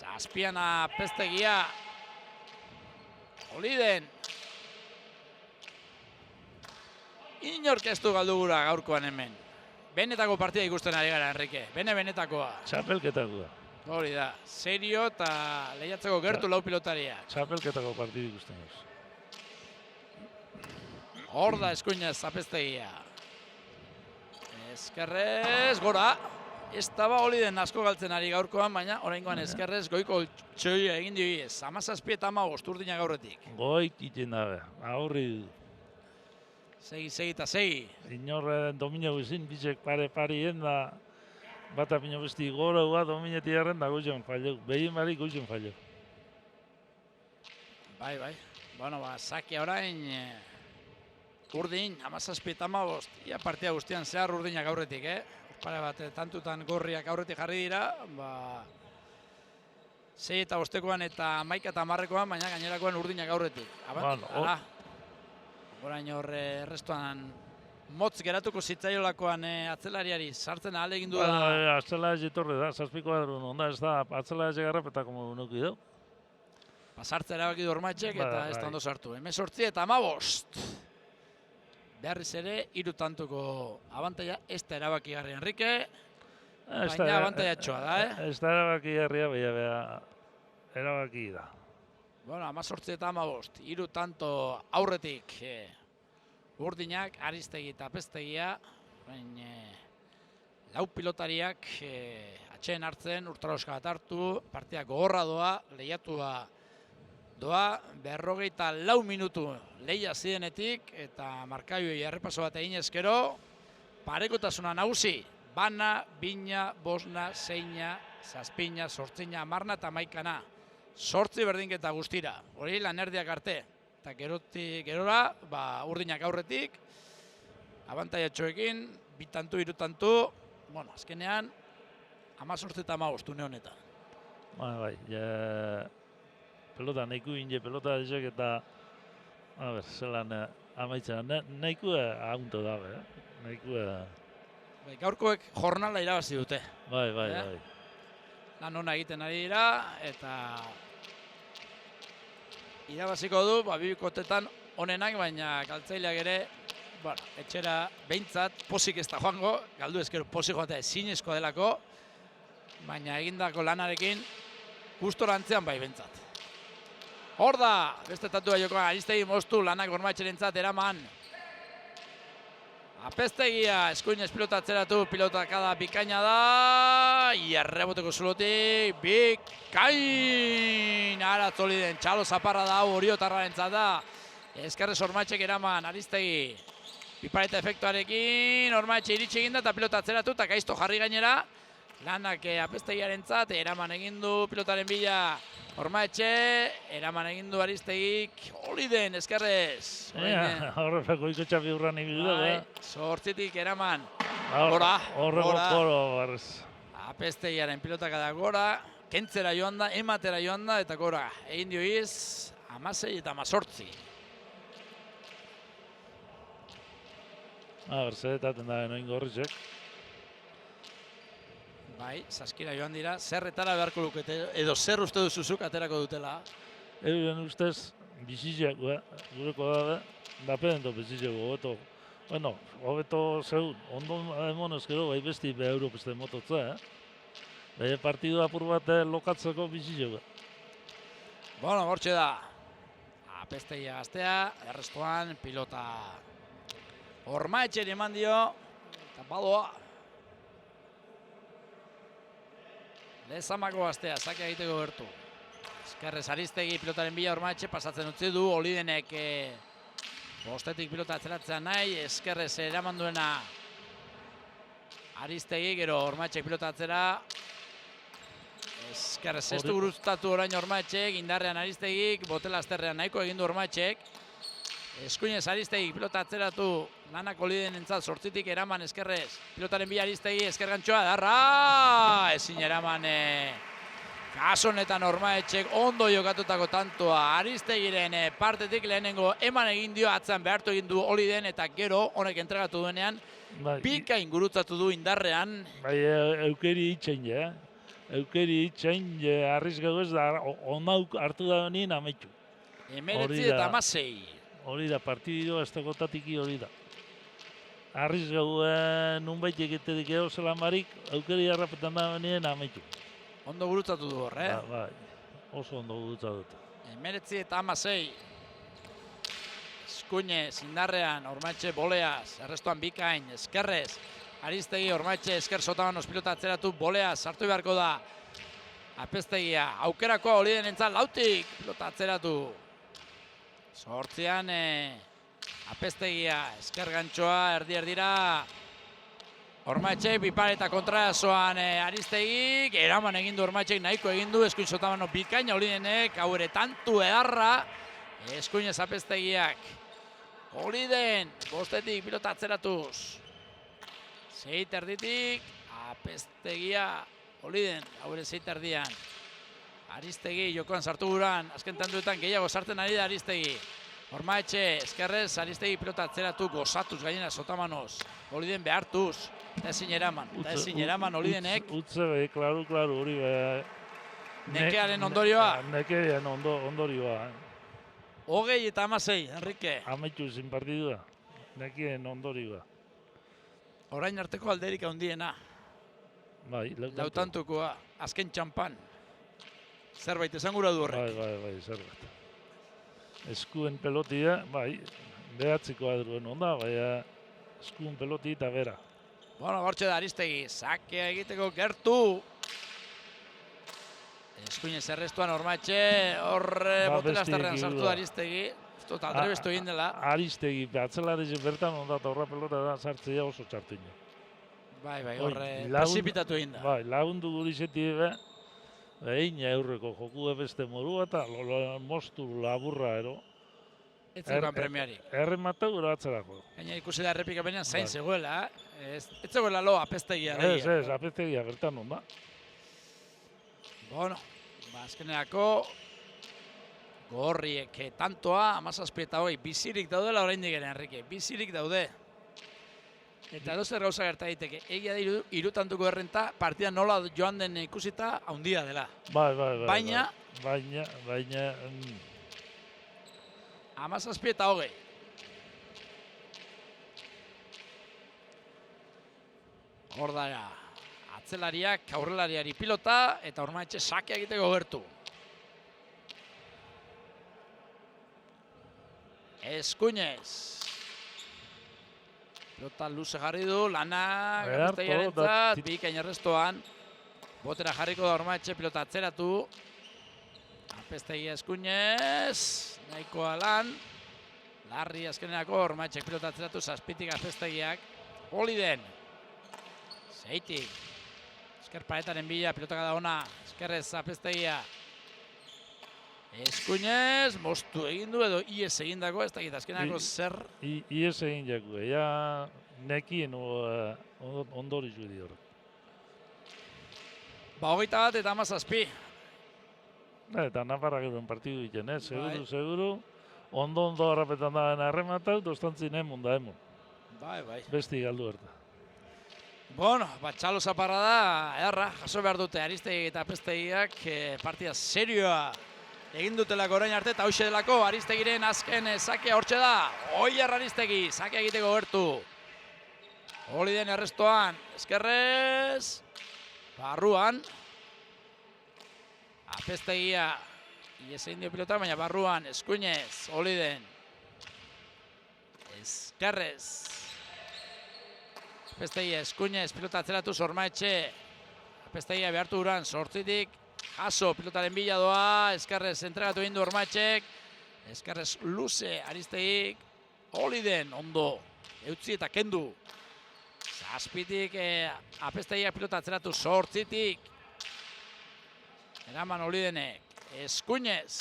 7an Apestegia. Oliden. Inork ez du galdu gura gaurkoan hemen. Benetako partida ikusten ari gara, Enrique. Benetakoa. Txapelketakoa. Hori da, serio eta lehiatzeko gertu lau pilotaria. Txapelketako partidu ikusten duz. Hor da eskuinez Apestegia. Eskerrez, gora. ez daba Oliden asko galtzen ari gaurkoan, baina oraingoan ezkerrez goiko txoia egin dio ez. 17 eta 15 urdinak aurretik. Goik iten dabe, aurri du. Segi eta segi. Inor domina guzin, bizek pare-parien da, bata pino besti gora hua domineti erren da goizan fallo. Behien barik goizan fallo. Bai. Bueno, sakia orain urdin, 17 eta 15. Ia partia guztian zehar urdinak aurretik, Pare bat, tantutan gorriak aurretik jarri dira, 6 eta 5koan eta 11 eta 10koan, baina gainerakoan urdinak aurretik. Hala. Orain hor errestuan motz geratuko zitzaiolakoan atzelariari sartzen ahal egin du da. Atzela ez etorre da, 7 kuadrun onda ez da, atzela ez egarrapetako modu nuki du. Sartze erabaki du Ormaetxek eta ez da ondo sartu. 18 eta 15. Beharriz ere, 3 tantuko abantaia, ez da erabakigarri Enrique, baina abantaiatxoa da, Ez da erabakigarria, baina erabaki da. Bueno, 18 eta 15, 3 tanto aurretik urdinak, Aristegi eta Apeztegia, lau pilotariak atxeen hartzen, urtaroska bat hartu, partia gogorra doa, lehiatua doa, 54 minutu lehia zidenetik, eta markaioi errepaso bat egin ezkero, parekotasuna nagusi, bana, bina, bosna, zeina, zazpina, sortzina, amarna eta maikana. 8 berdinketa guztira, hori lanerdiak arte. Eta gerora, urdinak aurretik, abantaiatxoekin, 2 tantu, 3 tantu, bueno, azkenean, 18 eta 15 une honetan. Bai, pelota nahiko inge, pelota ezak eta, zelan amaitzen, nahikoa agunto dabe, nahikoa. Gaurkoek jornala irabazi dute. Bai. Lan hona egiten ari dira, eta irabaziko du, bibikotetan onenak, baina galtzaileak ere, etxera behintzat, pozik ez da joango, galdu ezkero pozik joatea ezinezkoa delako, baina egindako lanarekin, gustorantzean bai behintzat. Hor da, beste tatua jokoa, Aristegi moztu lanak Ormaetxerentzat eraman. Apeztegia, eskuinez pilota atzeratu, pilotakada bikaina da, erreboteko zulotik, bikain! Aratz Oliden, txalo zaparra da, oriotarrarentzat da. Ezkerrez Ormaetxek eraman, Aristegi. Pipareta efektuarekin, Ormaetxe iritsi eginda eta pilota atzeratu, eta gaizto jarri gainera. Lanak Apeztegiarentzat, eraman egindu pilotaren bila. Ormaetxe, eraman egindu Aristegik, Oliden, ezkerrez. Horrepeko iko txapi urran ibilu da. Zortzitik eraman. Horreko koro barrez. Apeztegiaren pilotak da gora, kentzera joan da, ematera joan da, eta gora. Egin dio iz, 16 eta 18. Zeretaten da enoin gorrizek. Bai, saskira joan dira, zerretara beharko lukete, edo zer uste duzuzuk aterako dutela? Euren ustez, bizitzak gureko dabe, dapedento bizitzak hobeto. Bueno, hobeto zeun, ondo emonez gero, bai besti be Europeste mototza, Bai partidu apur bat lokatzeko bizitzak. Bueno, hortxe da. Apeztegia gaztea, errestuan pilota Ormaetxeri eman dio, eta badoa. Lezamako gaztea, sakia egiteko gertu. Ezkerrez Aristegi pilotaren bila Ormaetxe pasatzen utzi du, Olidenek bostetik pilota atzeratzea nahi, ezkerrez eraman duena Aristegi, gero Ormaetxek pilota atzera. Ezkerrez ez du guruztatu orain Ormaetxek, indarrean Aristegik, botela azterrean nahiko egindu Ormaetxek. Eskuinez Aristegi pilota atzeratu, lanak Oliden entzat, 8tik eraman ezkerrez. Pilotaren bila Aristegi, ezker gantxoa, darra! Ezin eraman kaso honetan Ormaetxek ondo jokatutako tantoa. Aristegiren partetik lehenengo eman egin dio, atzan behartu egin du Oliden, eta gero honek entregatu duenean, bikain gurutzatu du indarrean. Bai, eukeri itxain, Eukeri itxain, arrizgago ez da, onauk hartu da honien amaitu. 19 eta 16. Hori da, partido ez dagotatiki hori da. Arrizgago nunbait egitetik edo zelan barik, eukeri harrapetan da honien amaitu. Ondo gurutzatu du hor, Bai, oso ondo gurutzatu dut. 19 eta 16. Eskuinez, indarrean, Ormaetxe boleaz, errestuan bikain, ezkerrez. Aristegi, Ormaetxe, esker Sotamanos pilota atzeratu, bolea sartu beharko da. Apeztegia, aukerakoa Oliden entzat lautik, pilota atzeratu. Zortzian, Apeztegia, esker gantxoa, erdi-erdira. Ormaetxe, bipar eta kontrasoan Aristegik, eraman egindu Ormaetxek nahiko egindu, eskuin Sotamano bikaina Olidenek, hau ere tantu edarra, eskuinez Apeztegiak. Oliden, bostetik pilota atzeratuz. Zeit erditik, Apeztegia, Oliden, hau ere zeit erdian. Aristegi, jokoan sartu guran, azken tantuetan gehiago sartzen ari da Aristegi. Ormaetxe, eskerrez, Aristegi pilota atzeratu, gozatuz gainera Sotamanos. Oliden behartuz, eta ezin eraman Olidenek. Utze behi, klaru, hori behi. Nekearen ondorioa. Nekearen ondorioa. 20-16, Enrique. Amaitu ezin partidua. Nekeen ondorioa. Orain arteko alderik handiena. Bai, Lautantukoa, azken txampan. Zerbait esan gura du horrek. Bai, zerbait. Eskuen pelotia, bai, behatzikoa duen onda, bai, eskuen peloti eta bera. Bueno, gortxe da Aristegi, sakea egiteko gertu. Eskuinez errestuan Ormaetxe, horre botela astarrean sartu da Aristegi. Usto aldrebestu egin dela. Aristegi, atzelari bertan onda eta horra pelota da sartzea oso txartu ino. Bai, horre presipitatu egin da. Bai, lagundu gurixeti ebe, egin aurreko joku beste morua eta moztu laburra ero. Ez zegoen premiarik. Errematau gero atzerako. Gaina ikusi da errepikapenean zain zegoela, ez zegoela lo Apeztegia. Ez, Apeztegia bertan onda. Bueno, azkenerako gorriek tantoa, 17-20, bizirik daudela oraindik ere, Enrique, bizirik daude. Eta edozer gauza gerta daiteke, egia da hirutantuko errenta, partida nola joan den ikusita handia dela. Bai. Baina, 17-20. Hor da, atzelariak, aurrelariari pilota, eta Ormaetxe sakea egiteko gertu. Eskuinez. Pilota luze jarri du, lana, Apeztegiarentzat, bikain errestoan. Botera jarriko da Ormaetxe, pilota atzeratu. Apeztegia eskuinez, nahikoa lan. Larri azkenerako Ormaetxek pilota atzeratu, zazpitik Apeztegiak. Oliden. Zeitik. Esker paretaren bila, pilotak da ona. Eskerrez Apeztegia. Eskuinez, moztu egin du edo ies egindako, ez dakit azkenako zer. Ies egin jaku, ea nekien ondori zudi horrek. 21 eta 17. Eta Nafarrak eduen partidu diken, seguru. Ondo harrapetan da arrematau, dostantzin emon da emon. Bai. Besti galdu harta. Bueno, txalo zaparra da, edarra, jaso behar dute Aristegi eta Apeztegiak partida serioa egin dutelako orain arte, eta hauxe delako Aristegiren azken sakea hortxe da. Oier Aristegi, sakea egiteko gertu. Oliden errestoan, eskerrez, barruan. Apeztegia, ies egin dio pilota, baina barruan, eskuinez, Oliden. Eskerrez. Apeztegia, eskuinez, pilota atzeratuz Ormaetxe. Apeztegia behartu duran, sortzitik. Jaso, pilotaren bila doa, eskerrez entregatu egin du Ormaetxek. Eskerrez luze, Aristegik. Oliden, ondo, eutzi eta kendu. Zazpitik, Apeztegiak pilota atzeratu, sortzitik. Eraman Olidenek, eskuinez.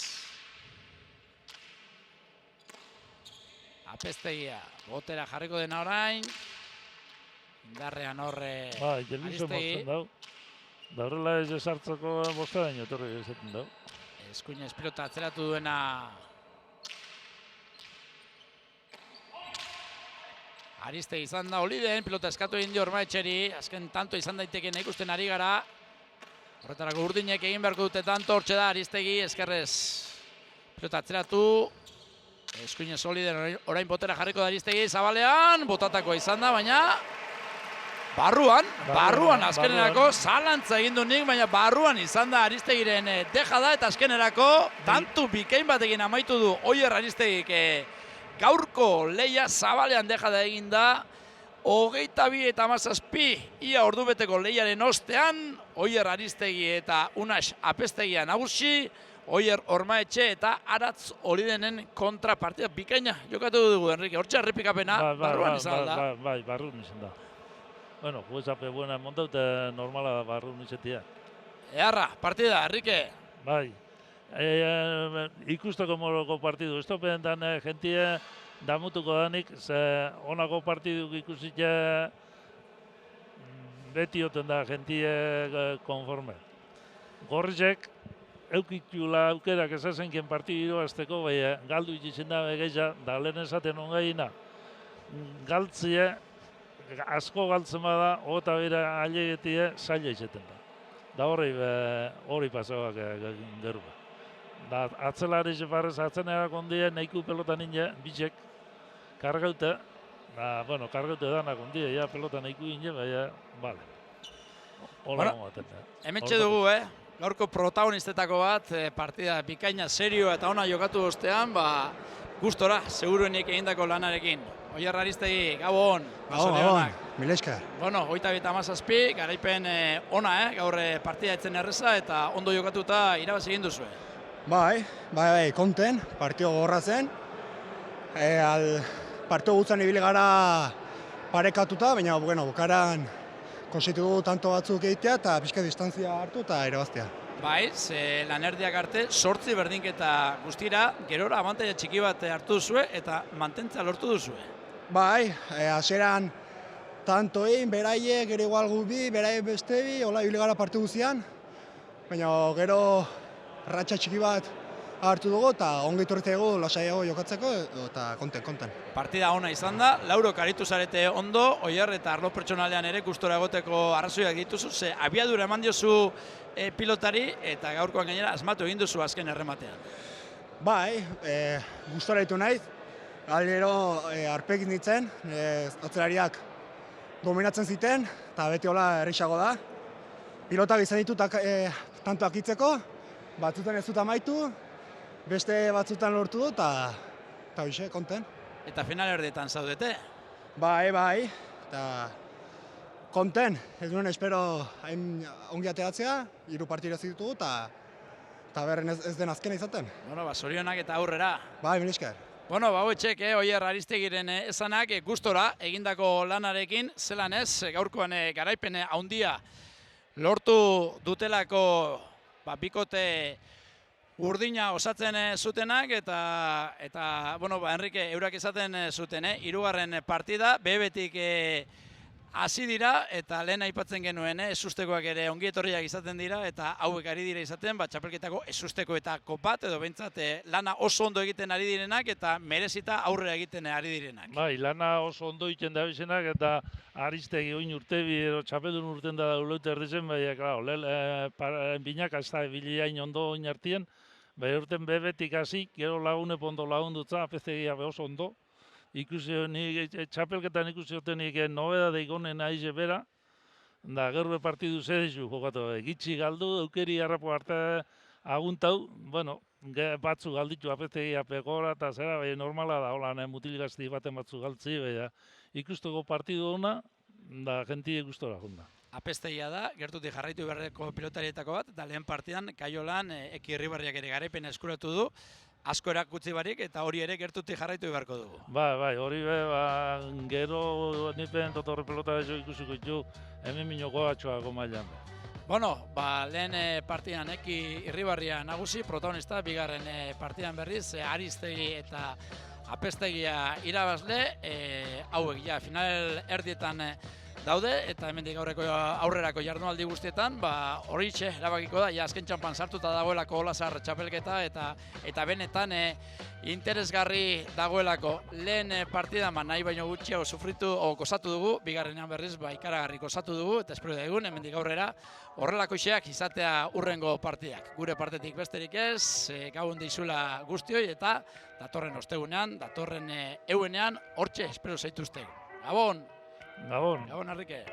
Apeztegia, botera jarriko dena orain. Indarrean horre Aristegi. Da horrela ez esartzeko bosta daño etorri ezaten dau. Eskuinez pilota atzeratu duena. Aristegi izan da Oliden, pilota eskatu egin dio Ormaetxeri, azken tanto izan daiteken ikusten ari gara. Horretarako urdinek egin beharko dute tanto, hortxe da Aristegi, eskerrez pilota atzeratu. Eskuinez Oliden orain botera jarriko da Aristegi, zabalean, botatako izan da, baina barruan azkenerako zalantza egin du nik, baina barruan izan da Aristegiren dejada eta azkenerako tantu bikain batekin amaitu du Oier Aristegik gaurko leia zabalean dejada egin da 22 eta 17, ia ordubeteko lehiaren ostean, Oier Aristegi eta Unax Apestegia nagusi, Oier Ormaetxe eta Aratz Olidenen kontra partida bikaina jokatu dugu, Enrique. Hortxe errepikapena barruan izan da. Bai, barruan izan da. Bueno, juezape buena montau eta normala da barruan izatea. Eharra, partida, Enrique. Bai, ikusteko moroko partidu. Estopen dan jentie damutuko danik, ze honako partiduk ikusitxe beti oten da jentie konforme. Gorrizek, eukitula aukerak esazenken partidu azteko, bai, galdu itxizien da begeiza, da lehen esaten ongaina, galtzie, asko galtzen bada, eta bera ailegetie zaila izaten da. Da hori pasoak geru. Da atzelari zeparrez atzeneak ondie, nahiku pelotan inde, bitxek, kargaute, kargaute danak ondie, ja pelota nahiku inde, baina, bale. Hola gomaten da. Hementxe dugu, gaurko protagonistetako bat, partida bikaina, serioa eta ona jokatu ostean, gustora, seguruenik egindako lanarekin. Oier Aristegi, gabon. Gabon, mila esker. Bueno, 27-17, garaipen ona, gaur partida etzen erreza eta ondo jokatuta irabazi egin duzue. Bai, konten, partio gorra zen. Partio gutzen ibili gara parekatuta, baina bukaran konsitu tanto batzuk egitea eta pixka distantzia hartu eta irabaztea. Bai, lanerdiak arte, 8 berdinketa guztira, gerora abantaila txiki bat hartu duzue eta mantentza lortu duzue. Bai, hasieran tanto egin, beraiek, gero igual gubi, beraiek beste bi, hola ibili gara partio guztian. Baina gero ratxa txiki bat hartu dugu eta ongi turretegu lasaiago jokatzeko eta konten. Partida ona izan da, laurok aritu zarete ondo, Oier eta arlo pertsonalean ere gustora egoteko arrazoiak dituzu, ze abiadura eman diozu pilotari eta gaurkoan gainera asmatu egin duzu azken errematean. Bai, gustora ditu naiz, galdero arpegin ditzen, atzelariak dominatzen ziten eta beti hola errexago da. Pilotak izan ditu tantoak itzeko, batzutan ez dut amaitu, beste batzutan lortu du eta hoxe, konten. Eta final erdietan zaudete? Bai, eta konten, ez duen espero hain ongi ateratzea, 3 partida ditugu eta berren ez den azkena izaten. Bueno, zorionak eta aurrera. Bai, mila esker. Bueno, hauetxek, Oier Aristegiren esanak gustora egindako lanarekin, zelan ez, gaurkoan garaipen handia lortu dutelako bikote urdina osatzen zutenak eta Enrique, eurak esaten zuten, hirugarren partida, bebetik hasi dira eta lehen aipatzen genuen, ezustekoak ere ongietorriak izaten dira eta hauek ari dira izaten, txapelketako ezustekoetako bat edo behintzat lana oso ondo egiten ari direnak eta merezita aurrera egiten ari direnak. Bai, lana oso ondo egiten da bizenak eta Aristegi oin urtebi edo txapeldun urten da uleute erdizen, baina, klaro, binak ez da biliain ondo oin hartien, baina urten bebetik hasi, gero lagune pondo lagundutza, apestegia oso ondo. Txapelketan ikusi otenik nobedadeik honen aize bera, da gerbe partidu zedizu jokatu, gitxi galdu, eukeri harrapo arte aguntau, batzu galditu apestegia pekora eta zera, normala da, hola, mutilgazti baten batzu galtzi, ikusteko partidu hona, da jentie gustora junda. Apestegia da, gertutik jarraitu beharreko pilotarietako bat, eta lehen partidan Kaiolan Eki Irribarriak ere garaipen eskuratu du, asko erakutsi barik eta hori ere gertutik jarraitu beharko dugu. Bai, hori gero nipen totorre pelota jo ikusiko ditu, hemen minoko atxoako mailan. Bueno, lehen partidan Eki Irribarria nagusi, protagonista, bigarren partidan berriz, Aristegi eta Apestegia irabazle, hauek ja final erdietan daude eta hemendik aurrerako jardunaldi guztietan, horitxe erabakiko da, azken txampan sartuta dagoelako Olasar txapelketa eta benetan interesgarri dagoelako. Lehen partidan nahi baino gutxiago sufritu o gozatu dugu, bigarrenean berriz ikaragarri gozatu dugu eta espero egun hemendik aurrera horrelako iseak izatea urrengo partidak. Gure partetik besterik ez, gabon deizula guztioi eta datorren ostegunean, datorren euenean, hortxe espero zaituzte. Gabon! Gabon. Gabon, Enrique.